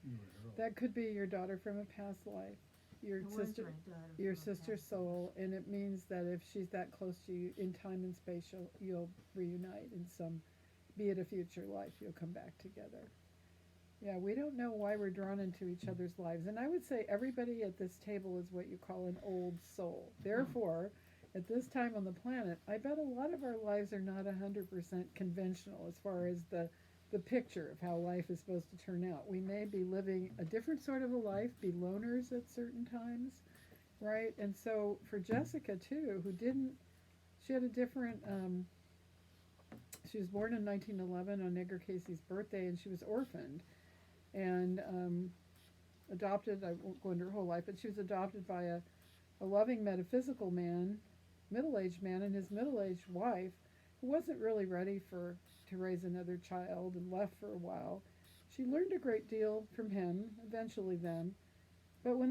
You were her. That could be your daughter from a past life, your It was sister, my daughter your from a sister's past soul, and it means that if she's that close to you in time and space, you'll reunite in some, be it a future life, you'll come back together. Yeah, we don't know why we're drawn into each other's lives, and I would say everybody at this table is what you call an old soul. Therefore, at this time on the planet, I bet a lot of our lives are not 100% conventional as far as the picture of how life is supposed to turn out. We may be living a different sort of a life, be loners at certain times, right? And so for Jessica too, she had a different, she was born in 1911 on Edgar Casey's birthday, and she was orphaned and adopted. I won't go into her whole life, but she was adopted by a loving metaphysical man, middle-aged man, and his middle-aged wife, who wasn't really ready to raise another child and left for a while. She learned a great deal from him, eventually them. But when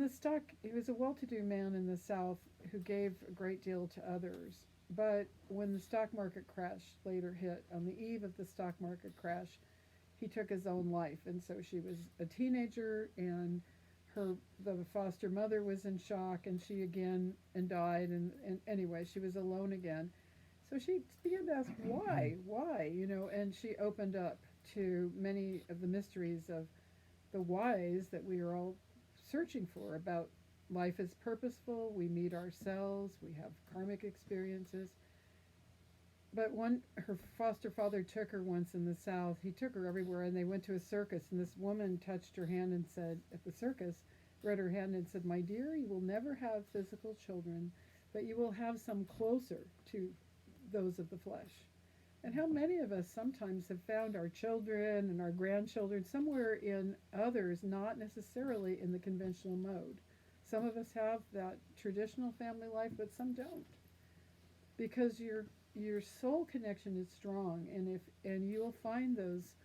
he was a well-to-do man in the South who gave a great deal to others. But when the stock market crash later hit, on the eve of the stock market crash, he took his own life. And so she was a teenager, and the foster mother was in shock, and she again and died, and anyway, she was alone again. So she began to ask why, you know, and she opened up to many of the mysteries of the whys that we are all searching for, about life is purposeful, we meet ourselves, we have karmic experiences. But her foster father took her once in the South. He took her everywhere, and they went to a circus, and this woman touched her hand and said, at the circus, read her hand and said, "My dear, you will never have physical children, but you will have some closer to those of the flesh." And how many of us sometimes have found our children and our grandchildren somewhere in others, not necessarily in the conventional mode. Some of us have that traditional family life, but some don't. Because your soul connection is strong, and you'll find those,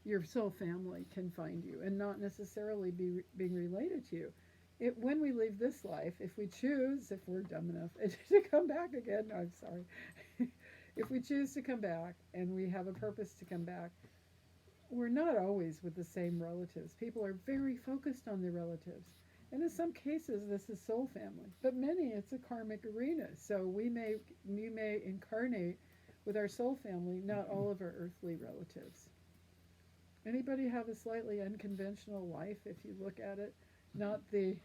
your soul family can find you, and not necessarily being related to you. When we leave this life, if we choose, if we're dumb enough to come back again, no, I'm sorry. If we choose to come back and we have a purpose to come back, we're not always with the same relatives. People are very focused on their relatives. And in some cases, this is soul family. But many, it's a karmic arena. So we may incarnate with our soul family, not all of our earthly relatives. Anybody have a slightly unconventional life if you look at it? Not the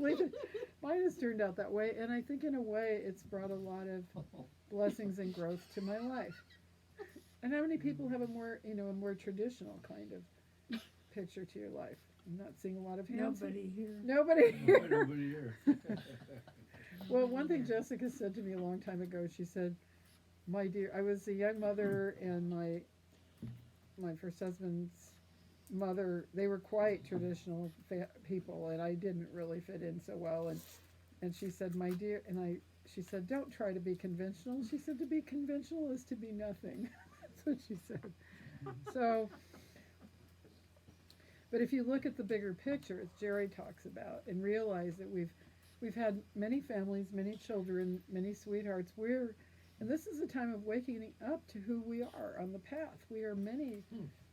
least. Mine has turned out that way, and I think in a way it's brought a lot of blessings and growth to my life. And how many people have a more traditional kind of picture to your life? I'm not seeing a lot of hands. Nobody here. Nobody here. Nobody here. Well, one thing Jessica said to me a long time ago, she said, "My dear, I was a young mother, and my first husband's mother, they were quite traditional people, and I didn't really fit in so well." And she said, "My dear," she said, "Don't try to be conventional." She said, "To be conventional is to be nothing." That's what she said. So, but if you look at the bigger picture, as Jerry talks about, and realize that we've had many families, many children, many sweethearts, and this is a time of waking up to who we are on the path. We are many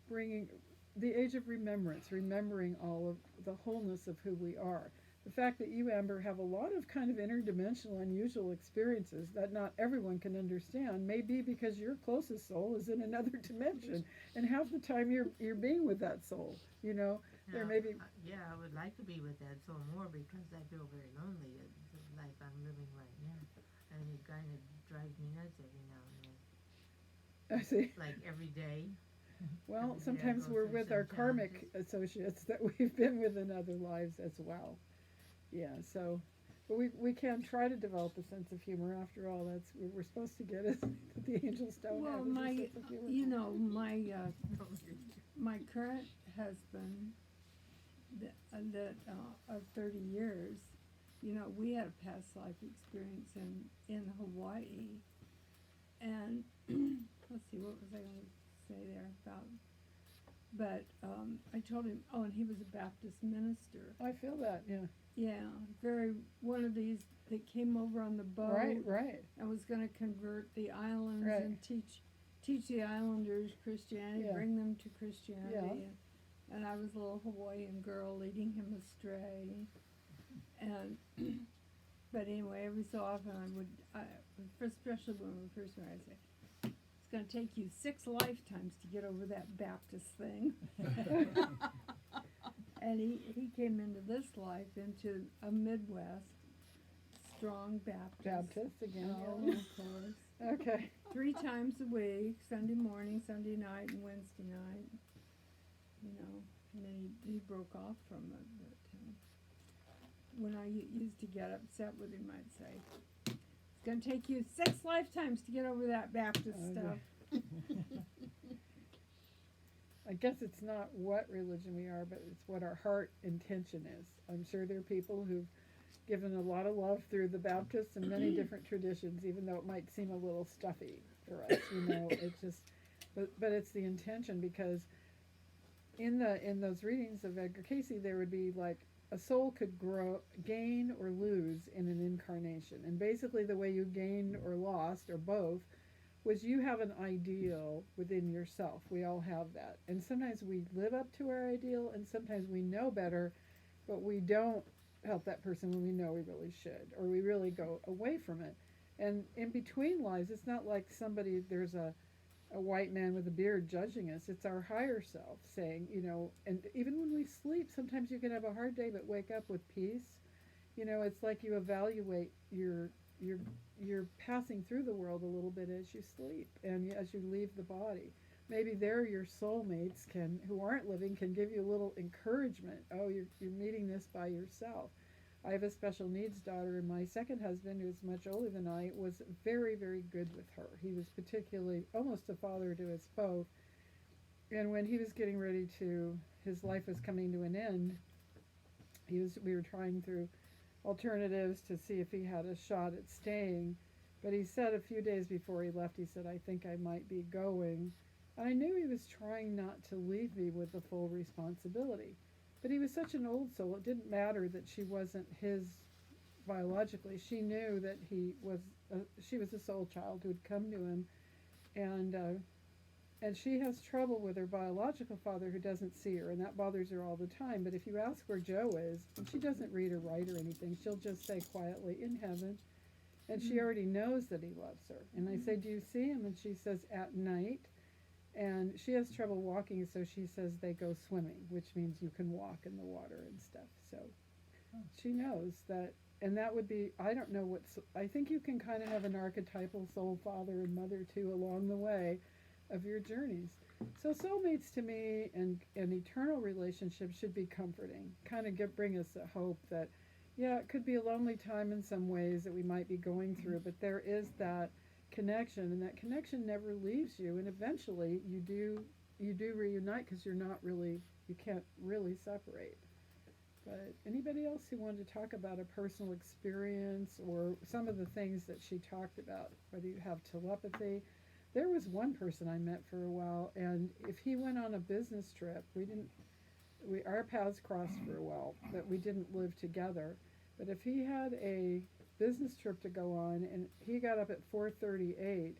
bringing the age of remembrance, remembering all of the wholeness of who we are. The fact that you, Amber, have a lot of kind of interdimensional, unusual experiences that not everyone can understand may be because your closest soul is in another dimension, and half the time you're being with that soul. You know, there may be. Yeah, I would like to be with that soul more, because I feel very lonely. It's the life I'm living right now, and it kind of drives me nuts every now and then. I see. Like every day. Well, Every day I sometimes go we're through with some our karmic challenges. associates that we've been with in other lives as well. Yeah, so, but we can try to develop a sense of humor. After all, that's what we're supposed to get, is that the angels don't Well, have a sense of humor. you know, my current husband, of 30 years, you know, we had a past life experience in Hawaii, and let's see, what was I going to say there about? But I told him, and he was a Baptist minister. I feel that, yeah. Yeah, one of these that came over on the boat. Right. And was going to convert the islands Right. and teach the islanders Christianity, Yeah. bring them to Christianity. Yeah. And I was a little Hawaiian girl leading him astray. And but anyway, every so often especially when we first met, I'd say, "It's going to take you 6 lifetimes to get over that Baptist thing." And he came into this life, into a Midwest strong Baptist again. Oh, Yeah. of course. Okay. 3 times a week, Sunday morning, Sunday night, and Wednesday night. You know, and then he broke off from it. But when I used to get upset with him, I'd say, "It's going to take you 6 lifetimes to get over that Baptist stuff." I guess it's not what religion we are, but it's what our heart intention is. I'm sure there are people who've given a lot of love through the Baptists and many different traditions, even though it might seem a little stuffy for us, you know. It's just, but it's the intention, because in those readings of Edgar Casey, there would be like a soul could gain or lose in an incarnation, and basically the way you gained or lost or both was you have an ideal within yourself. We all have that. And sometimes we live up to our ideal, and sometimes we know better, but we don't help that person when we know we really should, or we really go away from it. And in between lives, it's not like there's a white man with a beard judging us. It's our higher self saying, and even when we sleep, sometimes you can have a hard day but wake up with peace. It's like you evaluate you're passing through the world a little bit as you sleep and as you leave the body. Maybe your soulmates who aren't living can give you a little encouragement. Oh, you're meeting this by yourself. I have a special needs daughter, and my second husband, who's much older than I, was very, very good with her. He was particularly almost a father to us both. And when he was getting ready his life was coming to an end, we were trying through alternatives to see if he had a shot at staying. But he said a few days before he left, he said, I think I might be going. And I knew he was trying not to leave me with the full responsibility. But he was such an old soul, it didn't matter that she wasn't his biologically. She knew that she was a soul child who had come to him, and she has trouble with her biological father who doesn't see her, and that bothers her all the time. But if you ask where Joe is, and she doesn't read or write or anything, she'll just say quietly, in heaven, and she already knows that he loves her. And I say, do you see him? And she says, at night. And she has trouble walking, so she says they go swimming, which means you can walk in the water and stuff. So she knows that, and that would be, I don't know I think you can kind of have an archetypal soul father and mother too along the way of your journeys. So soulmates to me and eternal relationships should be comforting, kind of bring us a hope that, yeah, it could be a lonely time in some ways that we might be going through, but there is that connection, and that connection never leaves you, and eventually you do reunite because you can't really separate. But anybody else who wanted to talk about a personal experience or some of the things that she talked about, whether you have telepathy. There was one person I met for a while, and if he went on a business trip, our paths crossed for a while, but we didn't live together. But if he had a business trip to go on and he got up at 4:38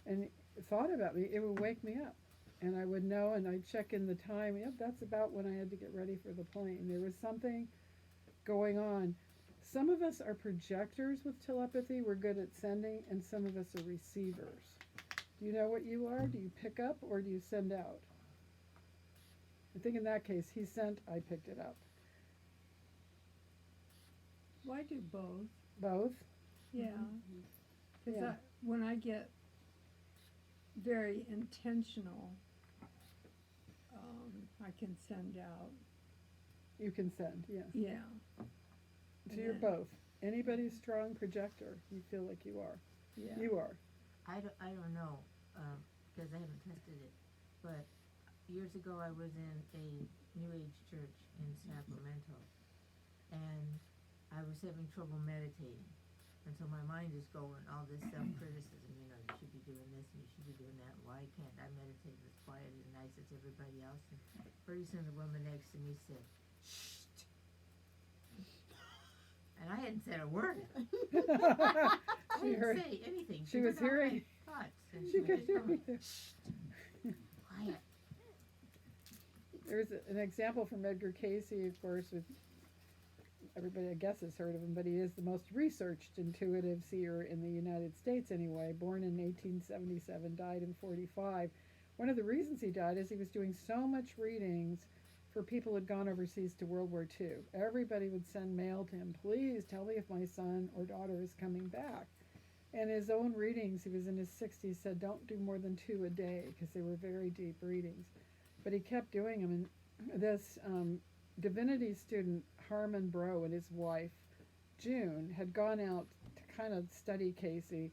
and thought about me, it would wake me up, and I would know, and I'd check in the time. Yep, that's about when I had to get ready for the plane. There was something going on. Some of us are projectors with telepathy. We're good at sending, and some of us are receivers. Do you know what you are? Do you pick up or do you send out? I think in that case he sent, I picked it up. Well, I do both. Both? Yeah. Because Yeah. when I get very intentional, I can send out. You can send, yeah. Yeah. So you're both. Anybody's strong projector, you feel like you are. Yeah. You are. I don't know, because I haven't tested it, but years ago I was in a New Age church in Sacramento, and I was having trouble meditating, and so my mind is going, all this self-criticism, you should be doing this and you should be doing that, why can't I meditate as quiet and nice as everybody else? And pretty soon the woman next to me said, shh. And I hadn't said a word. I didn't say anything. She was hearing. Thoughts, and She was could just hear going, you. "Shh, quiet." There's an example from Edgar Casey, of course, with everybody I guess has heard of him, but he is the most researched intuitive seer in the United States anyway. Born in 1877, died in 45. One of the reasons he died is he was doing so much readings for people who had gone overseas to World War II. Everybody would send mail to him, please tell me if my son or daughter is coming back. And his own readings, he was in his 60s, said don't do more than 2 a day because they were very deep readings. But he kept doing them. And this divinity student, Harmon Brough, and his wife, June, had gone out to kind of study Casey,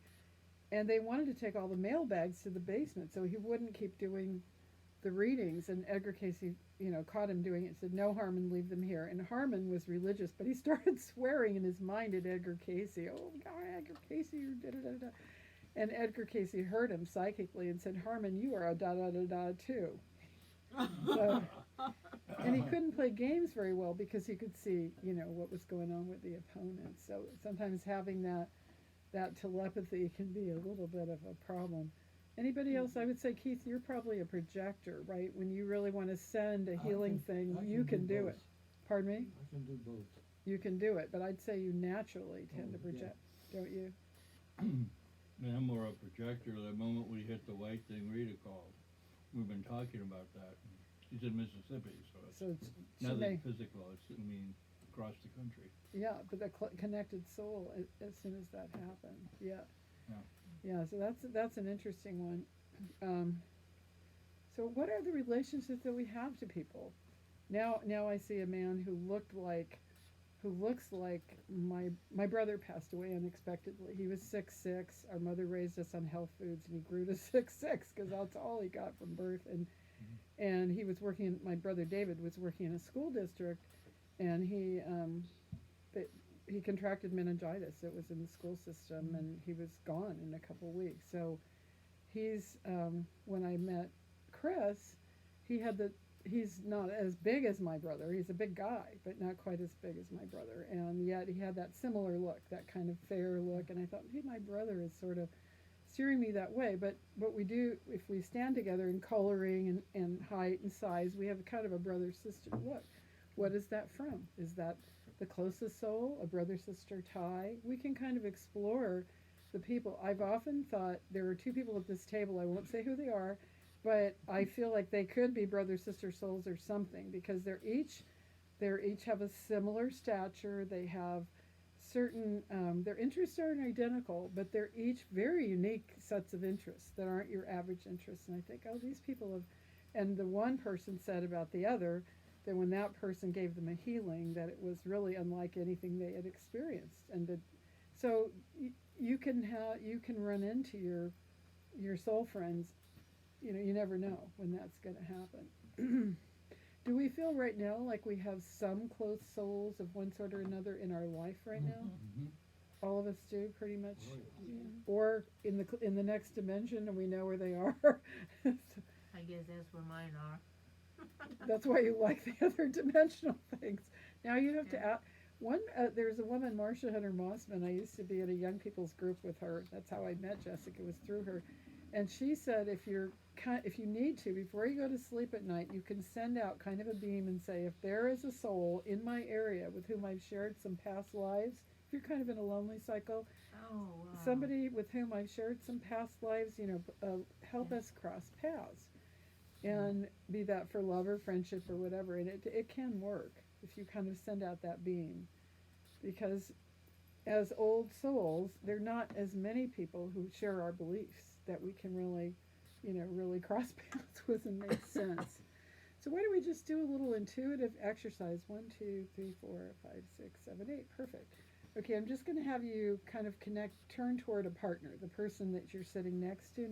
and they wanted to take all the mail bags to the basement so he wouldn't keep doing the readings. And Edgar Casey, caught him doing it and said, no, Harmon, leave them here. And Harmon was religious, but he started swearing in his mind at Edgar Casey. Oh, God, Edgar Casey, you're da-da-da-da. And Edgar Casey heard him psychically and said, Harmon, you are a da-da-da-da too. So, and he couldn't play games very well because he could see, what was going on with the opponent. So sometimes having that that telepathy can be a little bit of a problem. Anybody else? I would say, Keith, you're probably a projector, right? When you really want to send a healing thing, you can do it. Pardon me? I can do both. You can do it, but I'd say you naturally tend to yeah. project, don't you? Man, I'm more a projector. The moment we hit the white thing, Rita called. We've been talking about that. She's in Mississippi, so it's So she nothing may, physical. It's, I mean, across the country. yeah, but the connected soul as soon as that happened, yeah. Yeah. Yeah, so that's an interesting one. So what are the relationships that we have to people? Now I see a man who looks like my brother passed away unexpectedly. He was 6'6". Our mother raised us on health foods, and he grew to 6'6" because that's all he got from birth. And he was working. My brother David was working in a school district, and he contracted meningitis. It was in the school system, and he was gone in a couple of weeks. So he's when I met Chris, he's not as big as my brother. He's a big guy, but not quite as big as my brother. And yet he had that similar look, that kind of fair look. And I thought, hey, my brother is sort of steering me that way. But what we do, if we stand together in coloring and height and size, we have kind of a brother-sister look. What is that from? Is that the closest soul, a brother-sister tie? We can kind of explore the people. I've often thought there are two people at this table. I won't say who they are, but I feel like they could be brother-sister souls or something, because they're each have a similar stature. They have certain their interests aren't identical, but they're each very unique sets of interests that aren't your average interests. And I think, oh, these people have, and the one person said about the other that when that person gave them a healing, that it was really unlike anything they had experienced. And so you can run into your soul friends. You know, you never know when that's going to happen. Do we feel right now like we have some close souls of one sort or another in our life right now? Mm-hmm. All of us do, pretty much. Oh, yeah. Yeah. Or in the next dimension, and we know where they are. I guess that's where mine are. That's why you like the other dimensional things. Now you have to ask. There's a woman, Marcia Hunter Mossman. I used to be at a young people's group with her. That's how I met Jessica, was through her. And she said, if you need to, before you go to sleep at night, you can send out kind of a beam and say, if there is a soul in my area with whom I've shared some past lives, if you're kind of in a lonely cycle, Oh, wow. somebody with whom I've shared some past lives, help us cross paths. And be that for love or friendship or whatever. And it can work if you kind of send out that beam. Because as old souls, there are not as many people who share our beliefs that we can really, really cross paths with and make sense. So why don't we just do a little intuitive exercise? 1, 2, 3, 4, 5, 6, 7, 8. Perfect. Okay, I'm just going to have you kind of turn toward a partner, the person that you're sitting next to,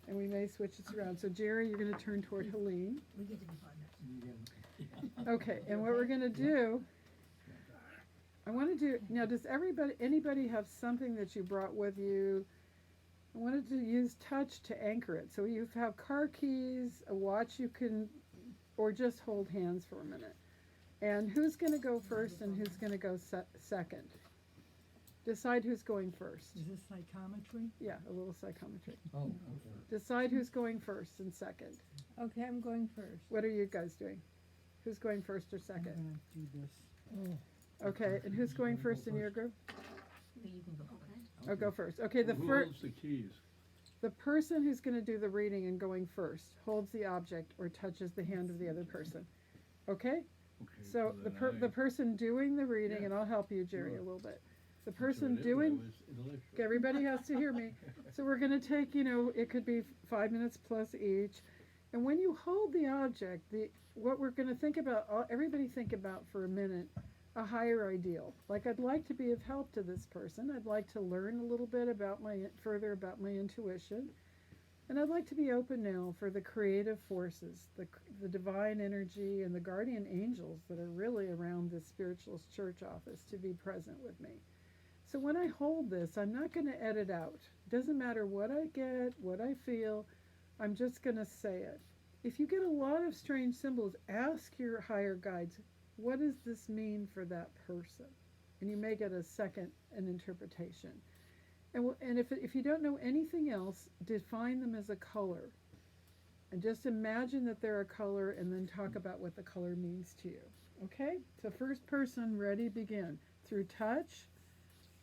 and we may switch this around. So Jerry, you're going to turn toward Helene. We get to be partners. Okay, and what we're going to do, now does anybody have something that you brought with you? I wanted to use touch to anchor it. So you have car keys, a watch or just hold hands for a minute. And who's going to go first and who's going to go second? Decide who's going first. Is this psychometry? Yeah, a little psychometry. Oh, okay. Decide who's going first and second. Okay, I'm going first. What are you guys doing? Who's going first or I'm second? gonna do this. Oh, Okay, and who's going first in your group? You can go first. Oh, go first. Okay, Who holds the keys? the person who's going to do the reading and going first holds the object or touches the hand of the other person. Okay? Okay, So the person doing the reading, Yeah. and I'll help you, Jerry, Sure. a little bit. The That's what person it is, doing, but it was delicious. everybody has to hear me. So we're going to take, it could be 5 minutes plus each. And when you hold the object, what we're going to think about, everybody think about for a minute, a higher ideal. Like, I'd like to be of help to this person. I'd like to learn a little bit further about my intuition. And I'd like to be open now for the creative forces, the divine energy and the guardian angels that are really around this spiritualist church office to be present with me. So when I hold this, I'm not going to edit out. It doesn't matter what I get, what I feel, I'm just going to say it. If you get a lot of strange symbols, ask your higher guides, what does this mean for that person? and you may get an interpretation. And if you don't know anything else, define them as a color. And just imagine that they're a color and then talk about what the color means to you. Okay? So first person, ready, begin. Through touch,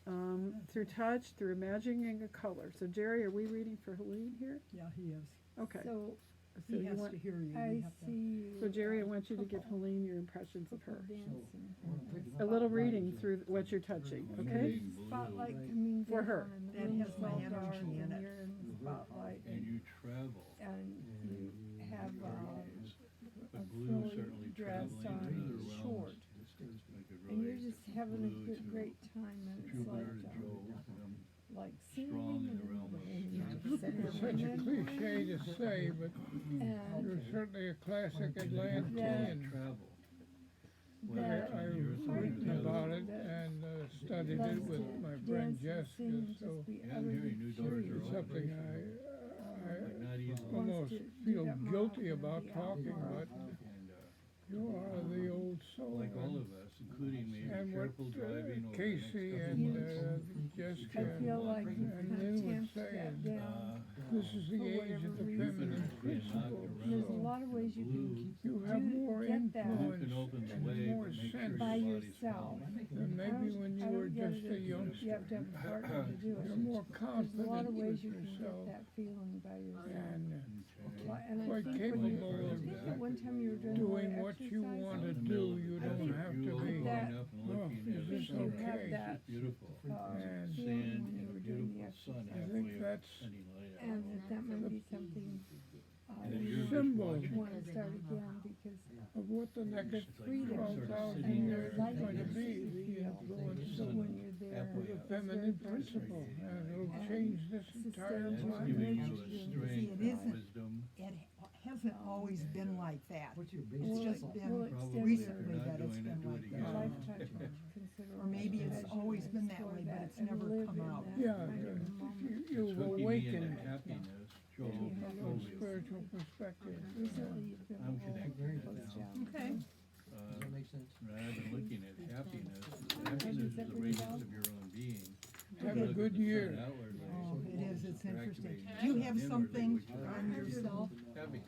through imagining a color. So Jerry, are we reading for Helene here? Yeah, he is. Okay. So So He you has want, to hear you. I You have to. see you. so Jerry, I want you to give couple- Helene your impressions of her. couple dancing. I wanna pick it A up. little reading through what you're touching, Blue. okay? Blue. Spotlight Right. coming For down her. and the That room's has my all energy dark in and it. you're in the spotlight And you travel. and you have But a blue frilly certainly dress traveling on, into the short, realms. Like it and you're really just having a blue good, to great time, and it's Jupiter like, to Jove, like strong in the realm of It's such a cliche to say, but and you're certainly a classic and Atlantean. travel. that I've written about it and studied it with my friend Jessica, so Yeah, I'm hearing new doors are it's opening. something Like not easily. I almost feel guilty about talking, but And you are the old soul. like all of us, including me, And what careful driving over Casey the next and couple months. Jessica I feel like and you kind Lynn of were tamped that saying, down. this is the for age whatever of the reason. feminine Being knocked principle. around. There's a So lot of ways you can you have do- more get that. You influence can open the and way, more but make sure sense your by body's yourself. following. than maybe when you I were don't get just it a if You have youngster. to have a partner to do You're it. more There's a lot confident of ways with you can get yourself that feeling by yourself. and Okay. And I quite think when you, capable I of think at one time you were doing a lot of doing what you exercise. want to In the do. middle of You the don't desert, have you to opening be. that- up and Oh, looking is at I this think the you okay? had that It's beautiful. And feeling Sand when and you a were doing the beautiful sun exercise. I think halfway up, that's setting light out. And that might be something And you you're just symbol watching. want to start again because of what the next It's like freedom you're sort of 12,000 sitting and there years the is and going to lightness be you the feel influence so of when you're there. halfway the up. feminine very principle, frustrating. and it'll And change this it's entire That's sustainable planet. giving you a energy. strength See, it and isn't- wisdom. It hasn't always been like that. What's your It's basis? just Will been extend Probably recently if you're that not it's doing been it, do it like again. your that. lifetime considerable. Or maybe it's as you always been that explore way, but that it's and never live come in out. that Yeah, kind of yeah. moment. It's You've hooking me awakened into happiness, joy, You have from a those joy. spiritual perspective. Recently, you've been I'm a little connected close now. down. Okay. Does that make sense? I've been looking at happiness. Happiness is the radiance of your own being. Have You a look good at the sun year. outwardly, Oh, it is, it's you're interesting. activating Do you have inwardly, something which is on yourself? happiness.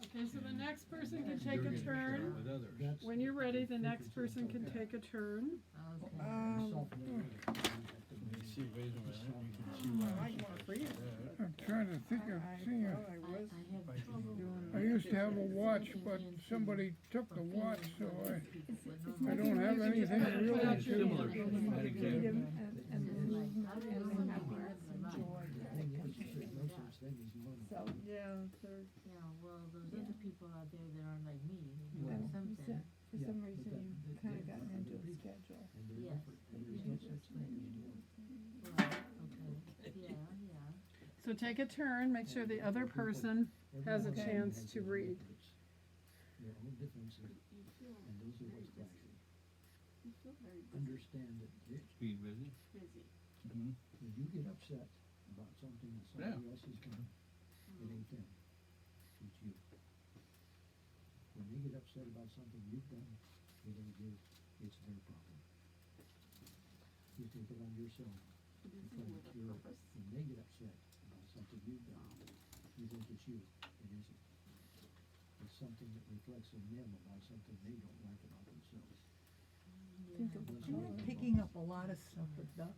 Okay, so the next person can You're take a gonna share it turn. with others. That's When you're ready, the next frequency person of can thought. take a turn. Okay. See, wait a minute, you can see I why like she's more like freedom. that. I'm trying to think of seeing. I have trouble I used to have a watch, but somebody took the watch, so I don't have anything really Put out your to. Similar, not exactly. Freedom and the movement and the happiness and joy. So, Yeah, there's, Yeah, well, those other people out there that aren't like me, who and do for something. some reason, you kind of gotten into a schedule. Yes. But you do just Right, okay, yeah, yeah. So take a turn, make sure the other person has a chance to read. There are differences, and those are what's clashing. You feel very Understand that Being busy. busy. Mhm. when you get upset about something that somebody else has done, it ain't them, it's you. When they get upset about something you've done, it ain't you, it's their problem. You take it on yourself to Busy try to with a cure it. purpose. When they get upset about something you've done, you think it's you, it isn't. It's something that reflects in them about something they don't like about themselves. think of That's I'm all not I'm picking up a lot of stuff, but the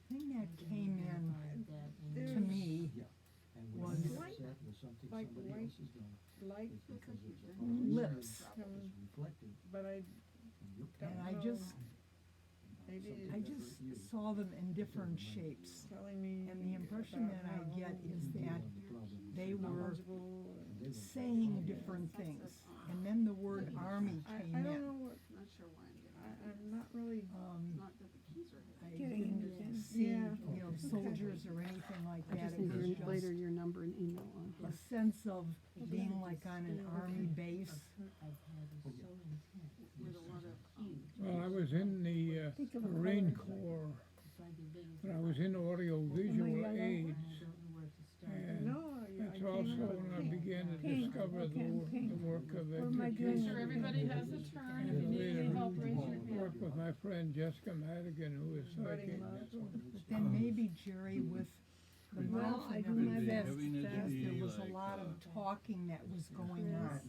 thing that came in to me And when you get was upset with something like somebody light- else has done, light, it's because there's a lips. that's reflected but I, in your And character I just, about Maybe something I that just hurt you. saw them in different shapes. telling me. And the impression about that I how get is You that have the problem. they were knowledgeable and- And they were saying different things. And then the word army came I don't in. know what, Not sure why I'm I'm not really, Not that the keys are I Getting didn't into things. see, Yeah. you know, soldiers or anything like I that. just It need was your, just later your number and email on a her. sense of being like on an army base with a lot of huge. Well, I was in the Think of a Marine color. Corps, It's like the biggest when I was in audio visual yellow? aids, I don't know where to start. and no, I that's get all also when I began to Pink, discover okay, pink. the work of What am I doing? education. Sure, everybody has a turn. If you need any help, raise your hand. Work with my friend Jessica Madigan, who is psychic. Then maybe Jerry with the Well, mouth I and do my everything, best. Heaviness because be there was a like, lot of talking that was going on,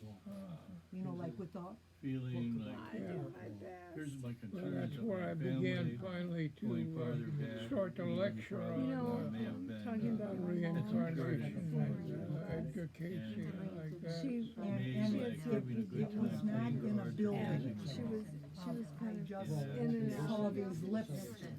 you know, like with the, feeling like, I do my best. here's my Well, concerns that's of where my I began family, finally going to farther back. start to lecture You on know, may have been, talking about my mom, reincarnation and Yes. Edgar Casey and like that. She, and me, it, like, having a good it was time not playing in a cards, building. and dancing she was I kind of just Yeah. in and saw out. these lips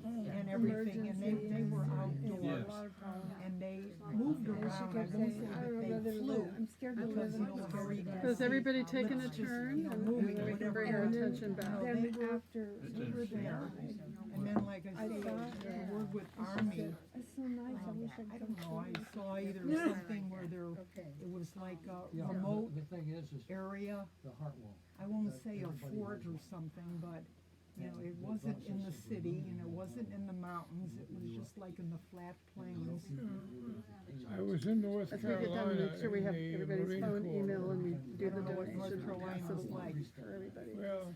and everything, and they were And outdoors, a lot of problems. and they moved And she around, I kept won't saying, say I that would they rather flew, live, I'm scared to live because, in you know, how are you gonna Has see everybody taken a lips just, turn? you know, And moving, we can whatever. bring our And then, attention back. you know, Then they were, after That's they were interesting. there, and then like I I say, thought, the word with she army, said, it's so nice, I wish I I'd don't come know, I too. saw either Yeah. something where there, it was like a Yeah, remote the thing is area, the heart wall. I won't That say a everybody fort has or one. something, but, you know, it The wasn't in the process of city, and it removing wasn't in the mountains, it was just like in the flat plains. I was in North As we get done, Carolina make sure we have in the everybody's Marine phone, Corps. email, and we do I the don't know what donation. North and pass Carolina it was along like. for everybody. Well,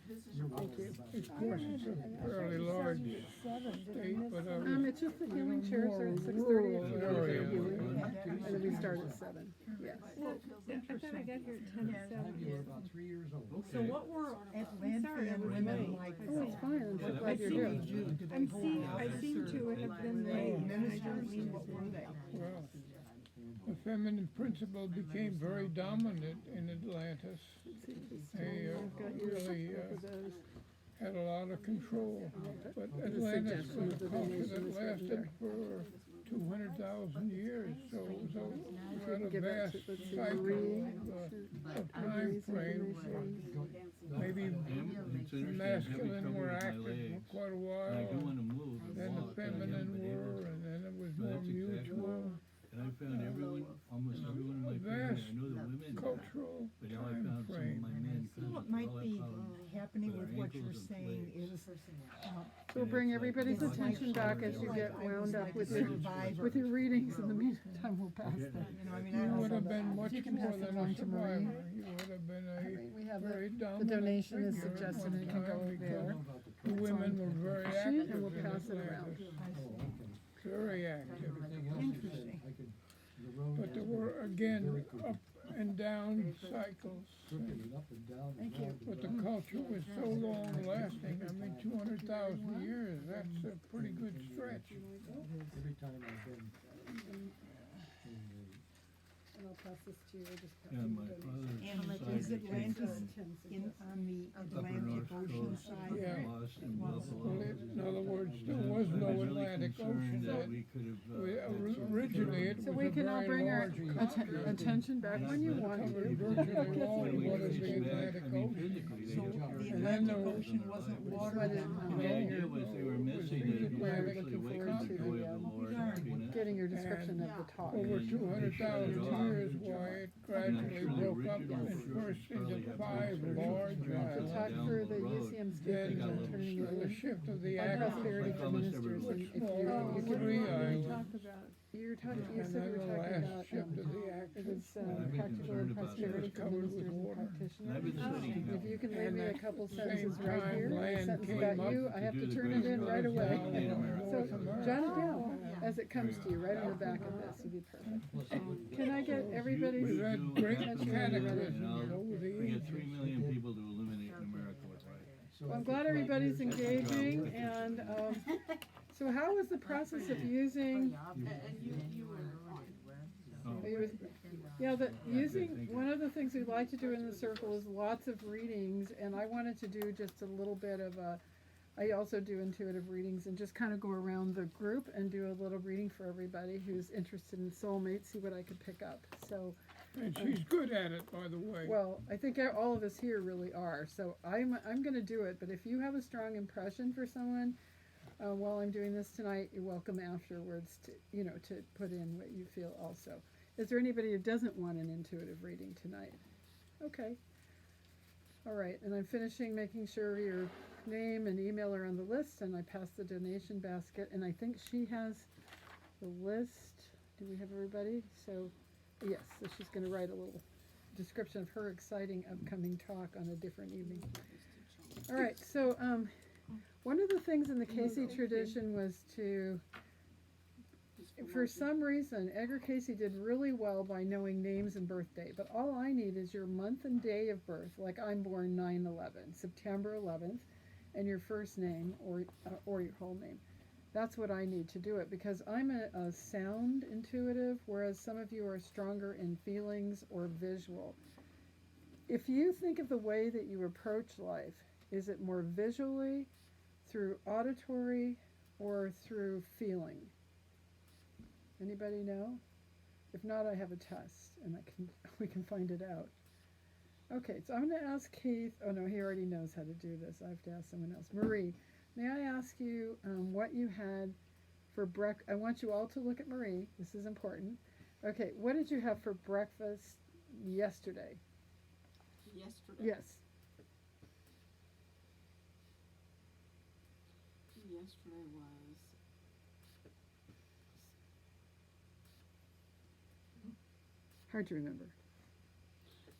Thank you. of course, it's a fairly large state, but It's just the we healing were chairs are more at 6:30 rural if you want to area. get healing. Yeah. And then we start at 7, yes. Well, I thought I got here at 10 to I 7. think you were about 3 years old. So what were Atlantean sorry I was women late. like? Oh, it's fine, I'm so Yeah, glad you're What here. did they do? Did they I'm hold seeing, I office seem or to have been were they late. and I ministers? don't mean What to were be. they? well, the feminine principle became very dominant in Atlantis. They I've got you really both of those. had a lot of control, but The Atlantis suggestion was of a the culture donation that is written lasted there. for 200,000 years, so it was If we a can rather give that vast to, let's see, cycle Marie. of time Marie's frame. information. Maybe It's the interesting, I'm having masculine trouble were with my active for legs. quite a And I while, do wanna move and then the walk, but I haven't feminine been able were, to. and then it was So more that's exactly mutual, And I found everyone, almost everyone in my family, vast I know the women, cultural but now I time found some of frame. my men You know what cousins, might all have be problems. happening with with our what you're ankles and saying legs. is, We'll bring everybody's It's like- attention back as you get I was wound up like with a your, survivor. with your readings. In the meantime, we'll pass Okay. that. you know, I mean, You I would don't have been much You can more pass it than on a to Marie. survivor, you would have been I a mean, we have very the dominant donation is figure at suggested, one it can go time there. because the women were very Sheet, active and we'll in pass it around. Atlantis, Oh, okay. very active. Everything else you said, I could, the road But there has were, been again, very crooked. up and down cycles. Crooked and up and down. Thank and you. round and But the round. culture was so long lasting, I mean, 200,000 years, that's a pretty good stretch. Every time I've been in And I'll pass this to you. We'll just pass Yeah, you my the donation. father's And side is became Atlantis Tim in, suggested. on the upper Atlantic north Ocean coast, side? Yeah. lost in Well, Buffalo. in other words, there And was I no really Atlantic concerned Ocean that then. we could have, Originally, it So was we a can all very bring our large attention back when you want covered to. virtually all when of we what is face the back, Atlantic I mean, Ocean. physically, they So have the carried then Atlantic there was- Ocean wasn't water I then? didn't know. The idea was they were missing the Atlantic. spiritually Looking awakened forward to joy the, of the Lord happiness. Getting your description of the talk. Over And 200,000 they shut it off. years, why it gradually broke up and burst into 5 large The islands. talk for the UCM Then students and turning it the in. shift of the On axis prosperity like for almost ministers, and everywhere. if you, Oh, you What can, do three you want me islands. to talk about? you're talking, you And said then you the were talking last about, shift of the it axis. was, I've been practical concerned and about prosperity that. for Covered with ministers and water. And I've practitioners. been studying If you can leave And me a at couple the sentences same right time, here, a land sentence came about up you, I to have do to the turn it in great right jobs away. down in America. So, North America. jot it down as it comes to you, right on the back of this, would be perfect. Can I get everybody's We've had You great happen to cataclysms you know, over the We get ages. 3 million people to eliminate in America with life. So Well, I'm after glad 5 everybody's years, engaging, and, so how was the process of using, Oh. yeah, the, thank using, you. one of the things we like to do in the circle is lots of readings, and I wanted to do just a little bit of I also do intuitive readings and just kind of go around the group and do a little reading for everybody who's interested in soulmates, see what I could pick up, so. And she's good at it, by the way. Well, I think all of us here really are. So I'm going to do it. But if you have a strong impression for someone while I'm doing this tonight, you're welcome afterwards to to put in what you feel also. Is there anybody who doesn't want an intuitive reading tonight? Okay. All right. And I'm finishing making sure your name and email are on the list, and I pass the donation basket. And I think she has the list. Do we have everybody? So. Yes, so she's going to write a little description of her exciting upcoming talk on a different evening. All right, so one of the things in the Casey tradition was to, for some reason, Edgar Casey did really well by knowing names and birthday, but all I need is your month and day of birth, like I'm born 9/11, September 11th, and your first name or your whole name. That's what I need to do it, because I'm a sound intuitive, whereas some of you are stronger in feelings or visual. If you think of the way that you approach life, is it more visually, through auditory, or through feeling? Anybody know? If not, I have a test, and we can find it out. Okay, so I'm going to ask Keith. Oh no, he already knows how to do this. I have to ask someone else. Marie, may I ask you what you had for breakfast? I want you all to look at Marie. This is important. Okay, what did you have for breakfast yesterday? Yesterday? Yes. Yesterday was Hard to remember.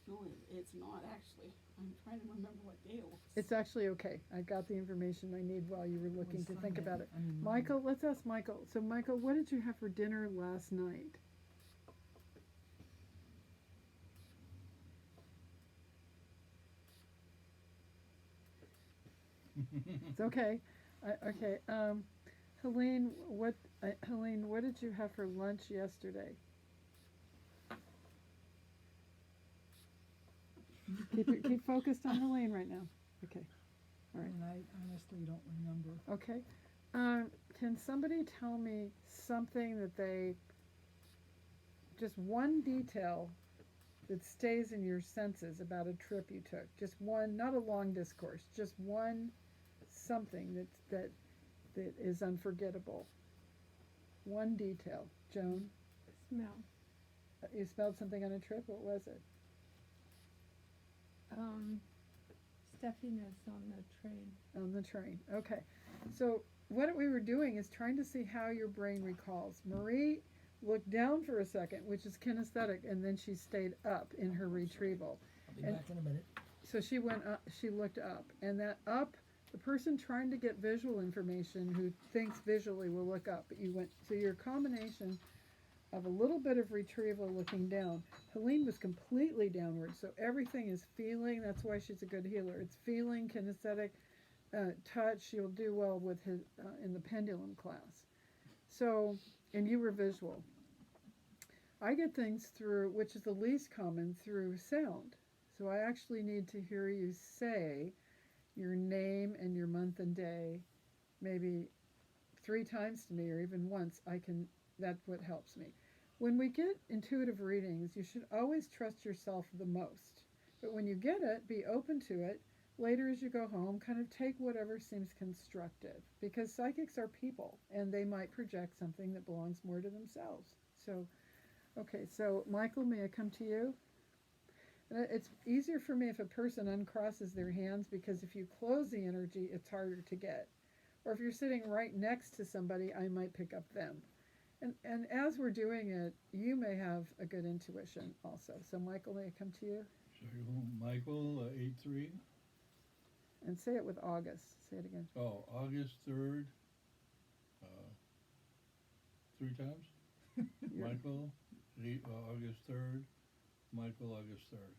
no, it's not actually. I'm trying to remember what day it was. It's actually okay. I got the information I need while you were looking to think Sunday. about it. I mean, Michael, let's ask Michael. So Michael, what did you have for dinner last night? It's okay. Okay. Helene, what did you have for lunch yesterday? Keep focused on Helene right now. Okay. All right. And I honestly don't remember. Okay. Can somebody tell me something that just one detail that stays in your senses about a trip you took? Just one, not a long discourse, just one something that is unforgettable. One detail. Joan? Smell. You smelled something on a trip? What was it? Stuffiness on the train. On the train. Okay. So what we were doing is trying to see how your brain recalls. Marie looked down for a second, which is kinesthetic, and then she stayed up in her retrieval. I'll be back in a minute. So she went up, she looked up, and that up, the person trying to get visual information who thinks visually will look up. But you went, so your combination of a little bit of retrieval looking down. Helene was completely downward, so everything is feeling. That's why she's a good healer. It's feeling, kinesthetic, touch. She'll do well with his in the pendulum class. So, and you were visual. I get things through, which is the least common, through sound. So I actually need to hear you say your name and your month and day, maybe 3 times to me, or even once. That's what helps me. When we get intuitive readings, you should always trust yourself the most. But when you get it, be open to it. Later as you go home, kind of take whatever seems constructive. Because psychics are people, and they might project something that belongs more to themselves. So, okay, so Michael, may I come to you? And it's easier for me if a person uncrosses their hands, because if you close the energy, it's harder to get. Or if you're sitting right next to somebody, I might pick up them. And as we're doing it, you may have a good intuition also. So Michael, may I come to you? So Michael, 8-3. And say it with August. Say it again. Oh, August 3rd. 3 times. Michael, August 3rd. Michael, August 3rd.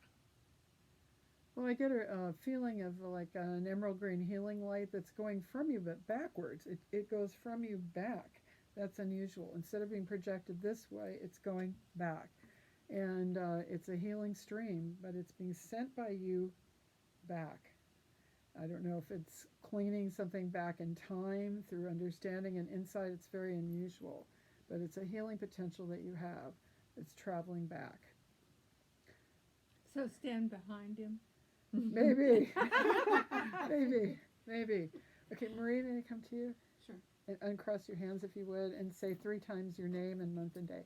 Well, I get a feeling of like an emerald green healing light that's going from you, but backwards. It goes from you back. That's unusual. Instead of being projected this way, it's going back. And it's a healing stream, but it's being sent by you back. I don't know if it's cleaning something back in time through understanding and insight. It's very unusual, but it's a healing potential that you have. It's traveling back. So stand behind him. Maybe. Maybe. Okay, Marie, may I come to you? Sure. And uncross your hands if you would, and say 3 times your name and month and day.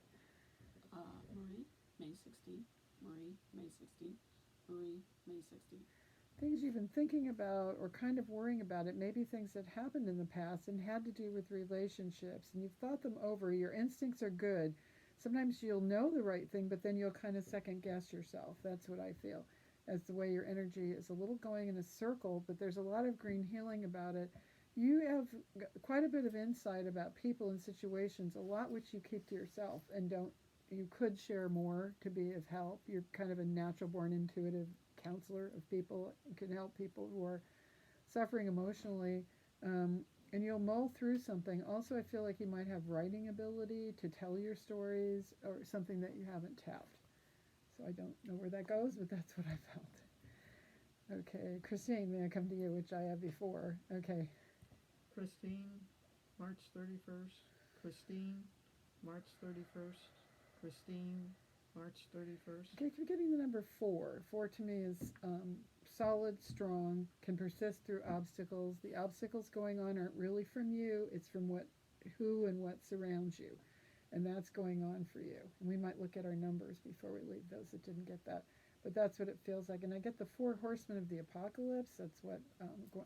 Marie, May 16th. Marie, May 16th. Marie, May 16th. Things you've been thinking about or kind of worrying about, it may be things that happened in the past and had to do with relationships, and you've thought them over. Your instincts are good. sometimes you'll know the right thing, but then you'll kind of second guess yourself. That's what I feel, as the way your energy is a little going in a circle, but there's a lot of green healing about it. You have quite a bit of insight about people and situations, a lot which you keep to yourself and don't. You could share more to be of help. You're kind of a natural born intuitive counselor of people. You can help people who are suffering emotionally, and you'll mull through something. Also, I feel like you might have writing ability to tell your stories or something that you haven't tapped. So I don't know where that goes, but that's what I felt. Okay, Christine, may I come to you, which I have before. Okay. Christine, March 31st. Christine, March 31st. Christine, March 31st. Okay, keep getting the number 4. 4 to me is solid, strong, can persist through obstacles. The obstacles going on aren't really from you, it's from who and what surrounds you. And that's going on for you. And we might look at our numbers before we leave, those that didn't get that. But that's what it feels like. And I get the 4 horsemen of the apocalypse. That's what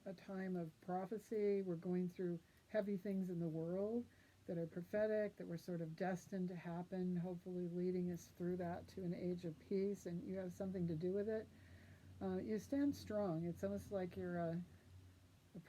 a time of prophecy. We're going through heavy things in the world that are prophetic, that were sort of destined to happen, hopefully leading us through that to an age of peace, and you have something to do with it. You stand strong. It's almost like you're a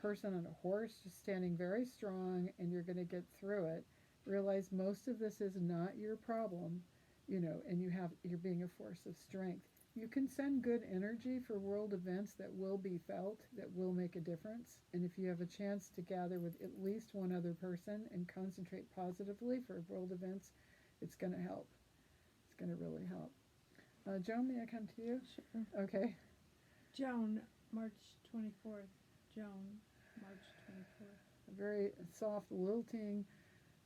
person on a horse just standing very strong, and you're going to get through it. Realize most of this is not your problem, and you're being a force of strength. You can send good energy for world events that will be felt, that will make a difference. And if you have a chance to gather with at least one other person and concentrate positively for world events, it's going to help. It's going to really help. Joan, may I come to you? Sure. Okay. Joan, March 24th. Joan, March 24th. A very soft, lilting,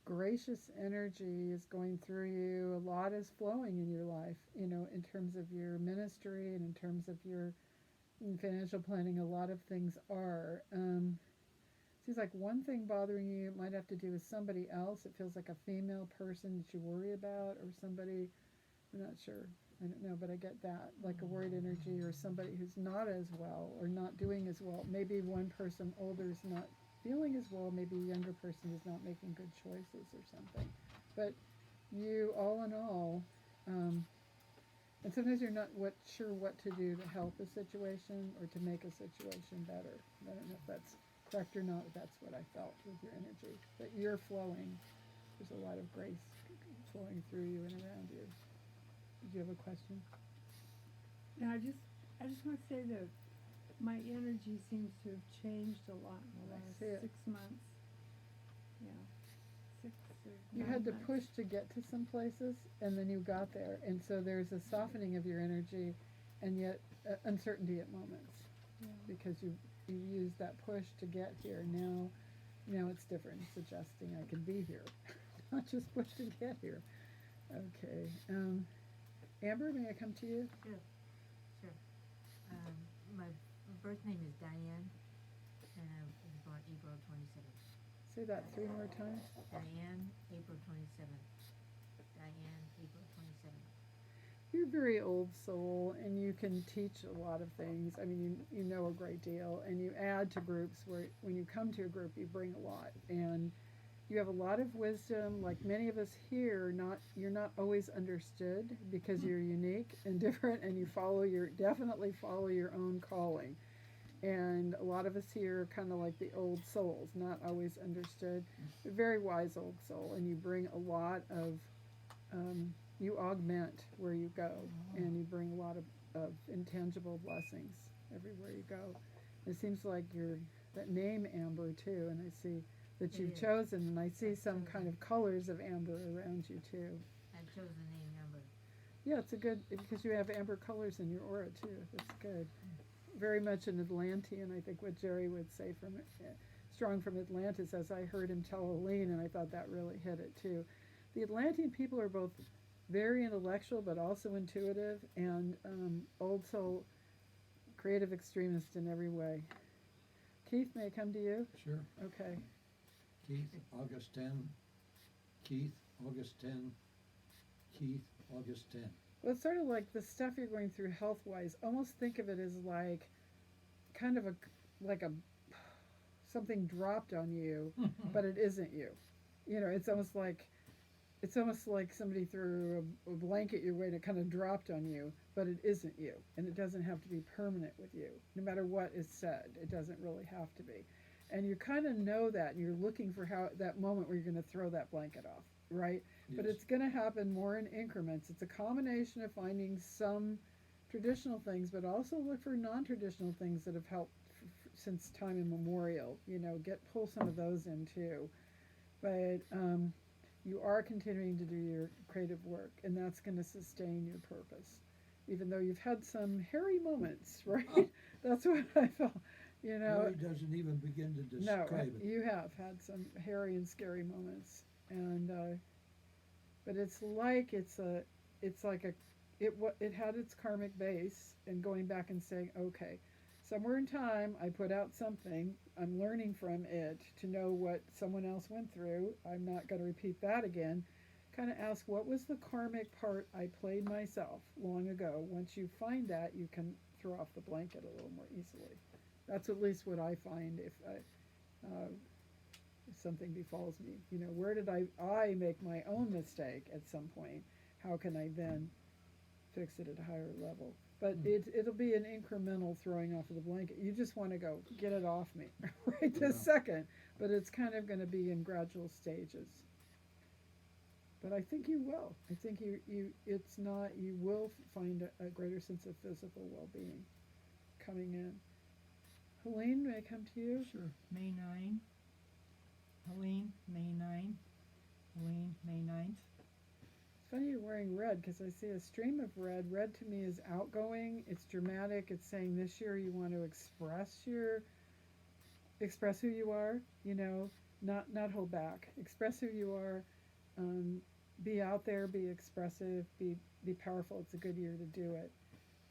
gracious energy is going through you. A lot is flowing in your life, in terms of your ministry and in terms of your financial planning. A lot of things are. Seems like one thing bothering you might have to do with somebody else. It feels like a female person that you worry about, or somebody, I'm not sure. I don't know, but I get that, like a worried energy, or somebody who's not as well or not doing as well. Maybe one person older is not feeling as well, maybe a younger person is not making good choices or something. But you, all in all, and sometimes you're not sure what to do to help a situation or to make a situation better. I don't know if that's correct or not, but that's what I felt with your energy. But you're flowing. There's a lot of grace flowing through you and around you. Did you have a question? No, I just want to say that my energy seems to have changed a lot in the last 6 months. Yeah. 6 or 9 You had to months. push to get to some places, and then you got there. And so there's a softening of your energy, and yet uncertainty at moments. Yeah. Because you used that push to get here. Now it's different. It's adjusting. I can be here, not just push to get here. Okay. Amber, may I come to you? Sure. My birth name is Diane, and I was born April 27th. Say that 3 more times. Diane, April 27th. Diane, April 27th. You're a very old soul, and you can teach a lot of things. I mean, you know a great deal, and you add to groups where when you come to a group, you bring a lot. And you have a lot of wisdom. Like many of us here, you're not always understood because you're unique and different, and you definitely follow your own calling. And a lot of us here are kind of like the old souls, not always understood. A very wise old soul, and you bring a lot of, you augment where you go, and you bring a lot of intangible blessings everywhere you go. It seems like that name Amber too, and I see that you've chosen, and I see some kind of colors of amber around you too. I've chosen the name Amber. Yeah, it's a good, because you have amber colors in your aura too. That's good. Very much an Atlantean, I think what Jerry would say strong from Atlantis, as I heard him tell Lynn, and I thought that really hit it too. The Atlantean people are both very intellectual but also intuitive, and old soul, creative extremist in every way. Keith, may I come to you? Sure. Okay. Keith, August 10. Keith, August 10. Keith, August 10. Well, it's sort of like the stuff you're going through health-wise. Almost think of it as like kind of something dropped on you, but it isn't you. It's almost like it's almost like somebody threw a blanket your way and it kind of dropped on you, but it isn't you, and it doesn't have to be permanent with you. No matter what is said, it doesn't really have to be. And you kind of know that, and you're looking for how that moment where you're going to throw that blanket off, right? Yes. But it's going to happen more in increments. It's a combination of finding some traditional things, but also look for non-traditional things that have helped since time immemorial. Pull some of those in too. But you are continuing to do your creative work, and that's going to sustain your purpose, even though you've had some hairy moments, right? That's what I felt. Harry doesn't even begin to describe it. You have had some hairy and scary moments, and but it had its karmic base, and going back and saying, okay, somewhere in time I put out something, I'm learning from it to know what someone else went through, I'm not going to repeat that again. Kind of ask, what was the karmic part I played myself long ago? Once you find that, you can throw off the blanket a little more easily. That's at least what I find if something befalls me. Where did I make my own mistake at some point? How can I then fix it at a higher level? But it'll be an incremental throwing off of the blanket. You just want to go, get it off me right this second. But it's kind of going to be in gradual stages. But I think you will. I think you will find a greater sense of physical well-being coming in. Helene, may I come to you? Sure. May 9. Helene, May 9. Helene, May 9th. It's funny you're wearing red because I see a stream of red. Red to me is outgoing. It's dramatic. It's saying this year you want to express who you are. Not hold back. Express who you are. Be out there. Be expressive. Be powerful. It's a good year to do it.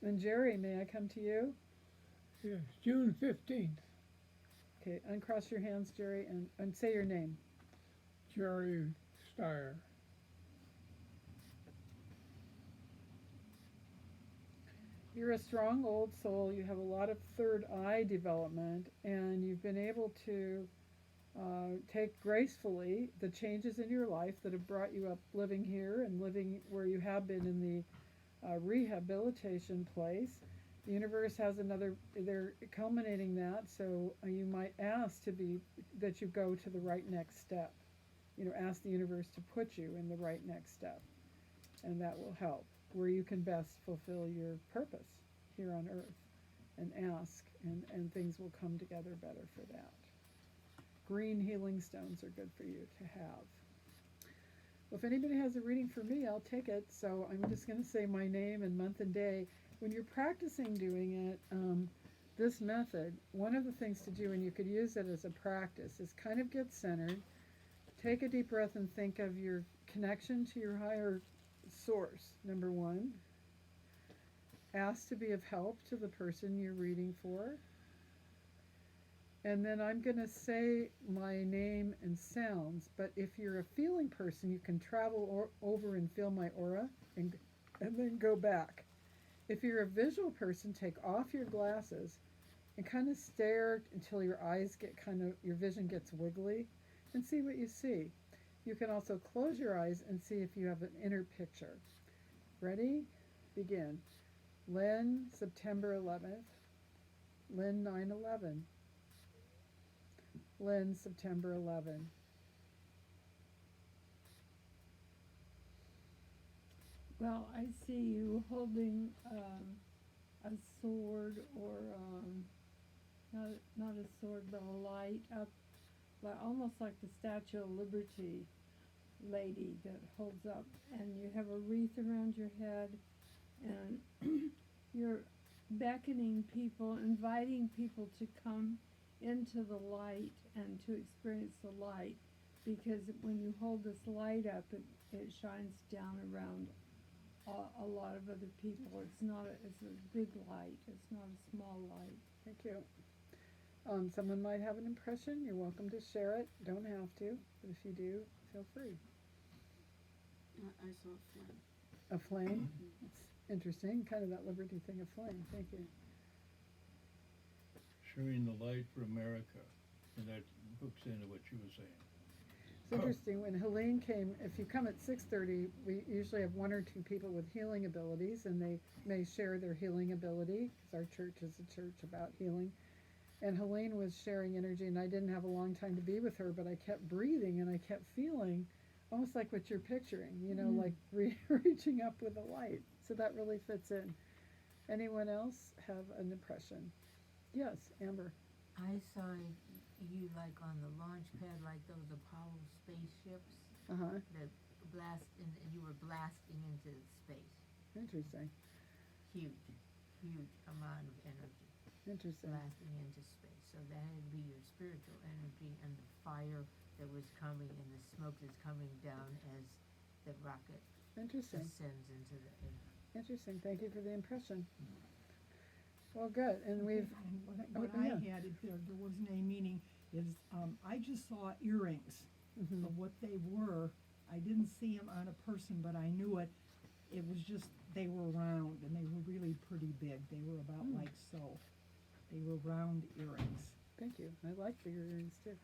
And Jerry, may I come to you? Yes, June 15th. Okay, uncross your hands, Jerry, and say your name. Jerry Steyer. You're a strong old soul. You have a lot of third eye development, and you've been able to take gracefully the changes in your life that have brought you up living here and living where you have been in the rehabilitation place. The universe has they're culminating that, so you might ask that you go to the right next step. Ask the universe to put you in the right next step, and that will help, where you can best fulfill your purpose here on earth, and ask, and things will come together better for that. Green healing stones are good for you to have. Well, if anybody has a reading for me, I'll take it. So I'm just going to say my name and month and day. When you're practicing doing it, this method, one of the things to do, and you could use it as a practice, is kind of get centered, take a deep breath and think of your connection to your higher source, number one. Ask to be of help to the person you're reading for. And then I'm going to say my name and sounds, but if you're a feeling person, you can travel over and feel my aura and then go back. If you're a visual person, take off your glasses and kind of stare until your eyes your vision gets wiggly, and see what you see. You can also close your eyes and see if you have an inner picture. Ready? Begin. Lynn, September 11th. Lynn, 9/11. Lynn, September 11. Well, I see you holding a sword, or not a sword, but a light up, almost like the Statue of Liberty lady that holds up, and you have a wreath around your head, and you're beckoning people, inviting people to come into the light and to experience the light, because when you hold this light up, it shines down around a lot of other people. It's a big light. It's not a small light. Thank you. Someone might have an impression. You're welcome to share it. Don't have to, but if you do, feel free. I saw a flame. A flame? It's interesting. Kind of that liberty thing of flame. Thank you. Sharing the light for America, and that hooks into what you were saying. It's interesting, when Helene came, if you come at 6:30, we usually have one or two people with healing abilities, and they may share their healing ability, because our church is a church about healing. And Helene was sharing energy, and I didn't have a long time to be with her, but I kept breathing, and I kept feeling almost like what you're picturing, like reaching up with a light. So that really fits in. Anyone else have an impression? Yes, Amber. I saw you like on the launch pad, like those Apollo spaceships Uh-huh. that and you were blasting into space. Interesting. Huge amount of energy Interesting. blasting into space. So that had to be your spiritual energy and the fire that was coming and the smoke that's coming down as the rocket Interesting. ascends into the air. Interesting. Thank you for the impression. Well, good. And we've. And oh, what yeah. I had, there wasn't any meaning, is I just saw earrings Mhm. of what they were. I didn't see them on a person, but I knew it. It was just, they were round, and they were really pretty big. They were about like so. They were round earrings. Thank you. I like the earrings too.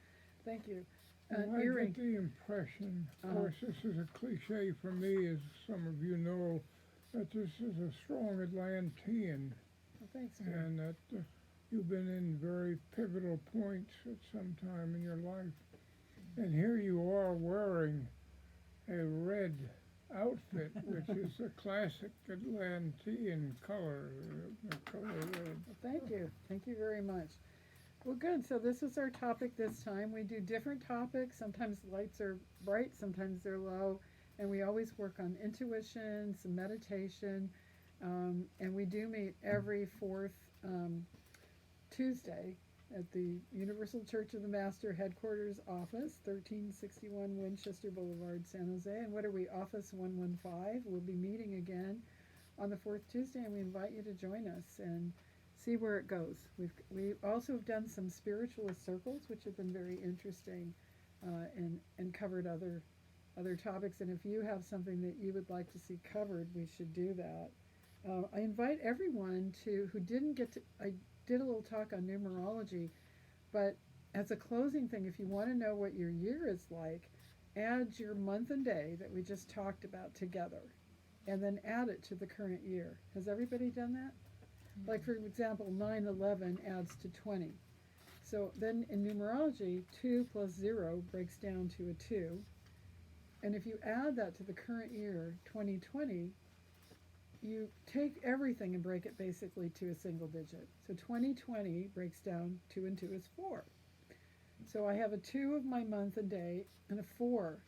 Thank you. Well, I Earring. get the impression, of Uh-huh. course this is a cliche for me, as some of you know, that this is a strong Atlantean, Well, thanks, dear. and that you've been in very pivotal points at some time in your life. And here you are wearing a red outfit, which is a classic Atlantean color, the color red. Well, thank you. Thank you very much. Well, good. So this is our topic this time. We do different topics. Sometimes the lights are bright, sometimes they're low, and we always work on intuition, some meditation, and we do meet every fourth Tuesday at the Universal Church of the Master headquarters office, 1361 Winchester Boulevard, San Jose. And what are we? Office 115. We'll be meeting again on the fourth Tuesday, and we invite you to join us and see where it goes. We also have done some spiritualist circles, which have been very interesting, and covered other topics. And if you have something that you would like to see covered, we should do that. I invite everyone who didn't get to. I did a little talk on numerology, but as a closing thing, if you want to know what your year is like, add your month and day that we just talked about together, and then add it to the current year. Has everybody done that? Like, for example, 9/11 adds to 20. So then in numerology, 2 plus 0 breaks down to a 2. And if you add that to the current year, 2020, you take everything and break it basically to a single digit. So 2020 breaks down 2 and 2 is 4. So I have a 2 of my month and day and a 4.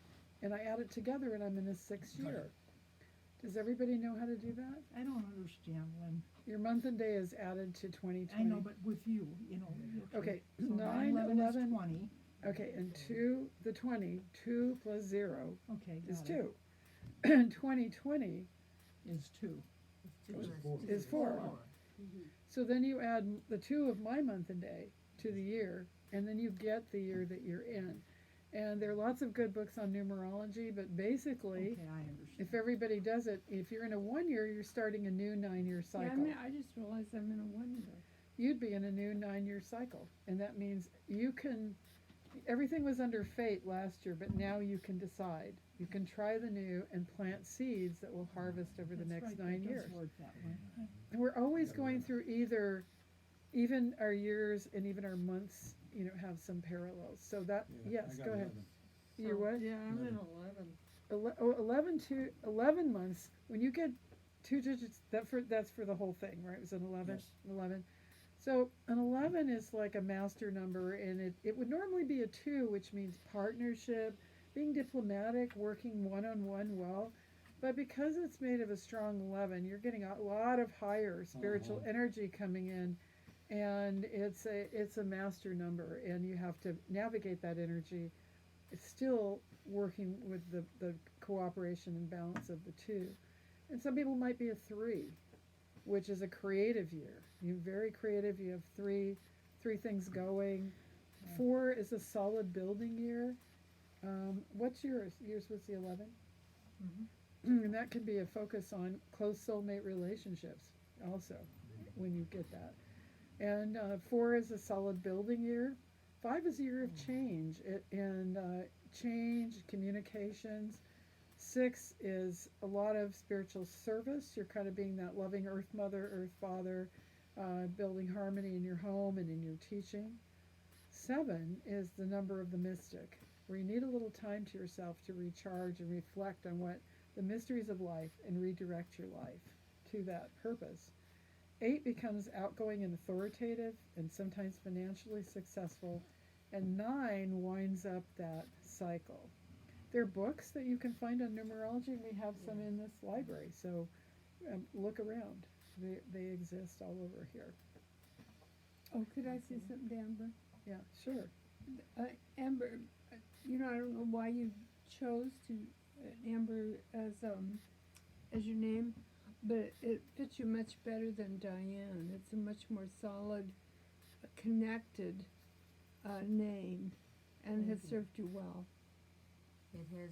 And I add it together and I'm in a 6th year. Does everybody know how to do that? I don't understand, Lynn. Your month and day is added to 2020. I know, but with you, Okay, So 9/11 is 20. Okay, and 2, the 20, 2 plus 0 Okay, is got 2. And 2020 Is 2. is 4. So then you add the 2 of my month and day to the year, and then you get the year that you're in. And there are lots of good books on numerology, but basically, Okay, I understand. if everybody does it, if you're in a 1 year, you're starting a new 9-year cycle. Yeah, I just realized I'm in a 1 year. You'd be in a new 9-year cycle. And that means everything was under fate last year, but now you can decide. You can try the new and plant seeds that will harvest over the That's next right, 9 that years. does work that way. And we're always going through even our years and even our months, have some parallels. So that, yes, go ahead. You're what? Yeah, I'm in 11. 11 months. When you get 2 digits, that's for the whole thing, right? It was an 11? Yes. 11. So an 11 is like a master number, and it would normally be a 2, which means partnership, being diplomatic, working one-on-one well. But because it's made of a strong 11, you're getting a lot of higher spiritual energy coming in, and it's a master number, and you have to navigate that energy. It's still working with the cooperation and balance of the 2. And some people might be a 3, which is a creative year. You're very creative. You have three things going. 4 is a solid building year. What's yours? Yours was the 11? And that can be a focus on close soulmate relationships also, when you get that. And 4 is a solid building year. 5 is a year of change, and change, communications. 6 is a lot of spiritual service. You're kind of being that loving earth mother, earth father, building harmony in your home and in your teaching. 7 is the number of the mystic, where you need a little time to yourself to recharge and reflect on what the mysteries of life and redirect your life to that purpose. 8 becomes outgoing and authoritative and sometimes financially successful, and 9 winds up that cycle. There are books that you can find on numerology, and we have some in this library, so look around. They exist all over here. Oh, could I say something to Amber? Yeah, sure. Amber, I don't know why you chose to Amber as your name, but it fits you much better than Diane. It's a much more solid, connected name, and has served you well. It has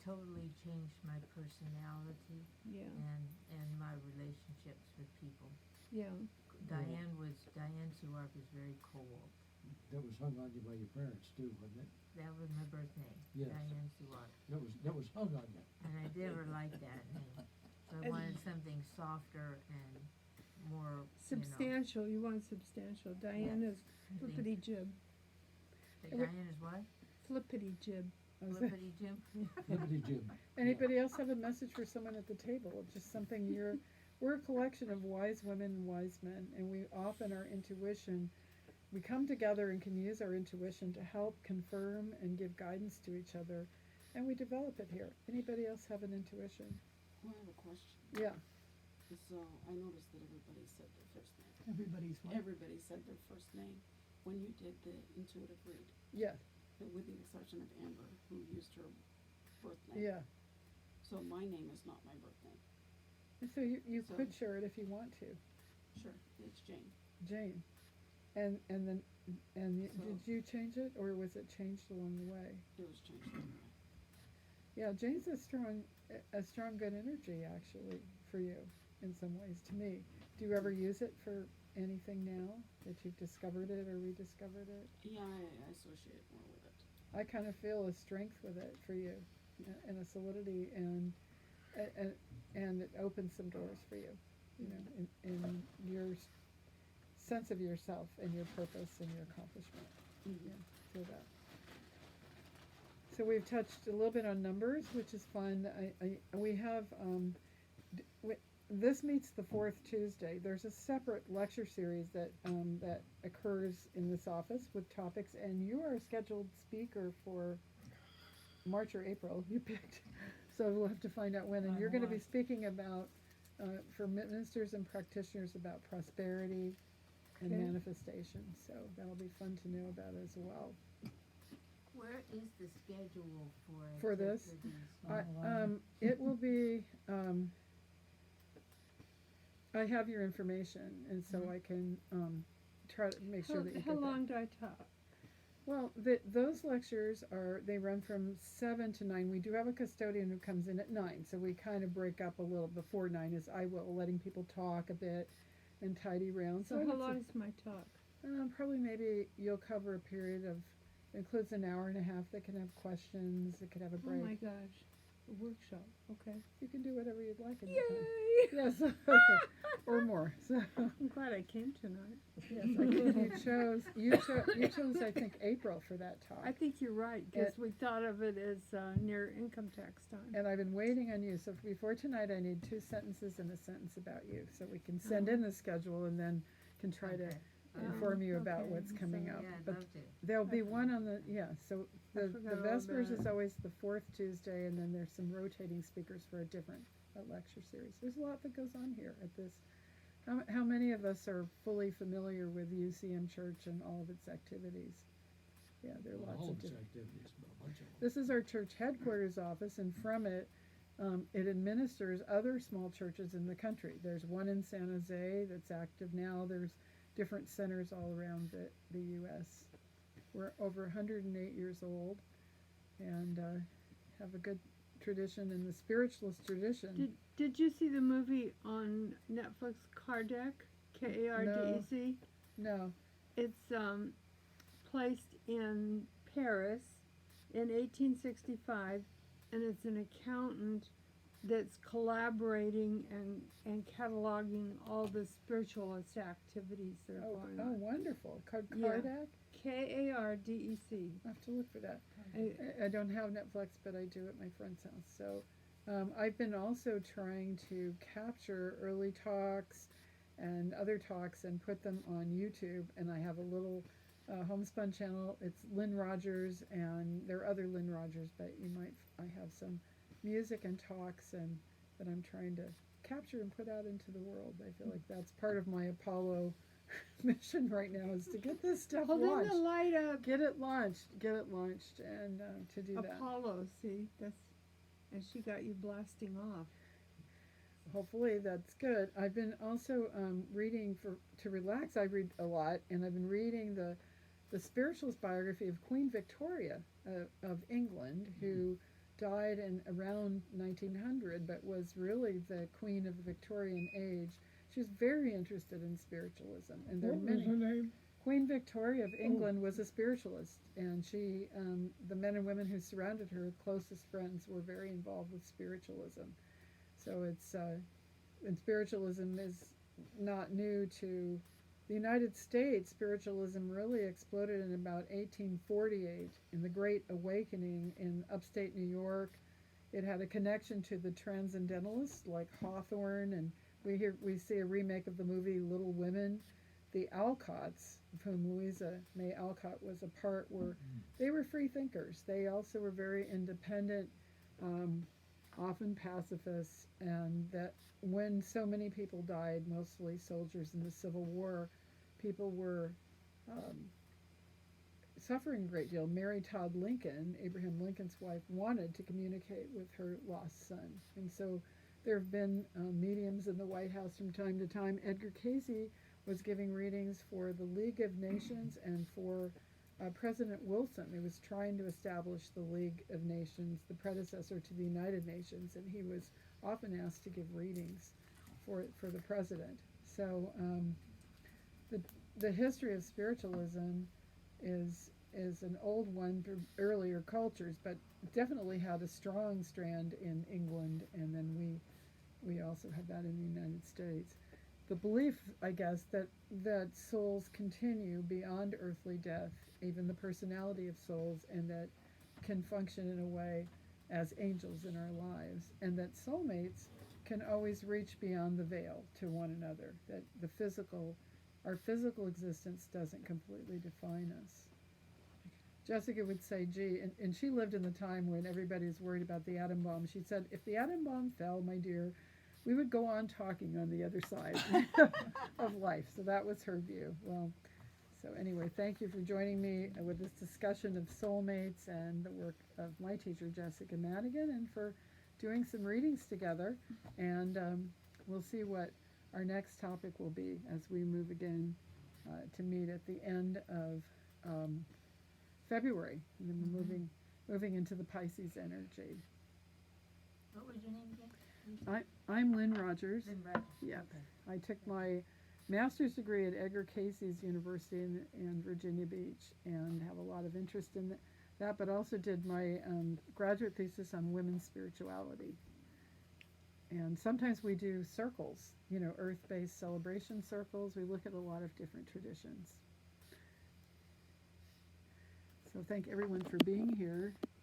totally changed my personality Yeah. and my relationships with people. Yeah. Diane Suark was very cold. That was hung on you by your parents too, wasn't it? That was my birth name, Yes. Diane Suark. That was hung on you. And I never liked that name. So I wanted something softer and more Substantial. You want substantial. Diane is flippity jib. Diane is what? Flippity jib. Flippity Jim? Liberty Jim. Anybody else have a message for someone at the table? Just something we're a collection of wise women and wise men, and we often our intuition, we come together and can use our intuition to help confirm and give guidance to each other, and we develop it here. Anybody else have an intuition? Well, I have a question. Yeah. So I noticed that everybody said their first name. Everybody's what? Everybody said their first name when you did the intuitive read, Yeah. with the exception of Amber, who used her birth name. Yeah. So my name is not my birth name. And so you So- could share it if you want to, Sure, it's Jane. Jane. And then So- did you change it, or was it changed along the way? It was changed anyway. Yeah, Jane's a strong good energy actually for you in some ways. To me, do you ever use it for anything now that you've discovered it or rediscovered it? Yeah, I associate more with it. I kind of feel a strength with it for you, and a solidity, and it opens some doors for you, in your sense of yourself and your purpose and your accomplishment. Mm-hmm. Yeah, feel that. So we've touched a little bit on numbers, which is fun. We have this meets the fourth Tuesday. There's a separate lecture series that occurs in this office with topics, and you are a scheduled speaker for March or April. You picked, so we'll have to find out when. And you're going to be speaking about for ministers and practitioners about prosperity and manifestation. So that'll be fun to know about as well. Where is the schedule For this? these? It will be. I have your information, and so I can try to make sure that you How get that. long do I talk? Well, those lectures they run from 7 to 9. We do have a custodian who comes in at 9, so we kind of break up a little before 9 as I will, letting people talk a bit and tidy around. So how long is my talk? Probably maybe you'll cover a period of, includes an hour and a half. They can have questions, it could have a break. Oh my gosh, a workshop, okay. You can do whatever you'd like in the Yay! time. Yes, or more. So I'm glad I came tonight. yes, you chose I think April for that talk. I think you're right, because we thought of it as near income tax time. And I've been waiting on you. So before tonight, I need 2 sentences and a sentence about you, so we can send in the schedule and then can try to inform you about okay, what's coming up. Yeah, I'd But love to. there'll be one on the So the forgot all Vespers about is it. always the 4th Tuesday, and then there's some rotating speakers for a different lecture series. There's a lot that goes on here at this. How many of us are fully familiar with UCM Church and all of its activities? Yeah, there are lots All of its different. activities, but a bunch of them. This is our church headquarters office, and from it, it administers other small churches in the country. There's one in San Jose that's active now. There's different centers all around the U.S. We're over 108 years old, and have a good tradition in the spiritualist tradition. Did you see the movie on Netflix, Kardec? Kardec? No. It's placed in Paris, in 1865, and it's an accountant that's collaborating and cataloging all the spiritualist activities that are going Oh, on. wonderful. Yeah. Kardec? Kardec. I have to look for that. I- I don't have Netflix, but I do at my friend's house. So I've been also trying to capture early talks and other talks and put them on YouTube. And I have a little homespun channel. It's Lynn Rogers, and there are other Lynn Rogers, but I have some music and talks and that I'm trying to capture and put out into the world. I feel like that's part of my Apollo mission right now, is to get this stuff Holding launched. the light up. Get it launched, and to do that. Apollo, see, and she got you blasting off. Hopefully that's good. I've been also reading to relax. I read a lot, and I've been reading the spiritualist biography of Queen Victoria of England, who died in around 1900, but was really the queen of the Victorian age. She was very interested in spiritualism, and there are What was many. her name? Queen Victoria of England was a spiritualist, and she, the men and women who surrounded her, closest friends, were very involved with spiritualism. So and spiritualism is not new to the United States. Spiritualism really exploded in about 1848 in the Great Awakening in upstate New York. It had a connection to the transcendentalists like Hawthorne, and we see a remake of the movie Little Women. The Alcotts, of whom Louisa May Alcott was a part, they were free thinkers. They also were very independent, often pacifists, and that when so many people died, mostly soldiers in the Civil War, people were suffering a great deal. Mary Todd Lincoln, Abraham Lincoln's wife, wanted to communicate with her lost son, and so there have been mediums in the White House from time to time. Edgar Cayce was giving readings for the League of Nations and for President Wilson, who was trying to establish the League of Nations, the predecessor to the United Nations, and he was often asked to give readings for the president. So the history of spiritualism is an old one through earlier cultures, but definitely had a strong strand in England, and then we also had that in the United States. The belief, I guess, that souls continue beyond earthly death, even the personality of souls, and that can function in a way as angels in our lives, and that soulmates can always reach beyond the veil to one another, that our physical existence doesn't completely define us. Jessica would say, gee, and she lived in the time when everybody was worried about the atom bomb. She said, if the atom bomb fell, my dear, we would go on talking on the other side of life. So that was her view. Well, so anyway, thank you for joining me with this discussion of soulmates and the work of my teacher, Jessica Madigan, and for doing some readings together. And we'll see what our next topic will be as we move again to meet at the end of February. And then we're moving into the Pisces energy. What was your name again? I'm Lynn Rogers. Lynn Rogers. Yeah. Okay. I took my master's degree at Edgar Cayce's University in Virginia Beach, and have a lot of interest in that, but also did my graduate thesis on women's spirituality. And sometimes we do circles, earth-based celebration circles. We look at a lot of different traditions. So thank everyone for being here.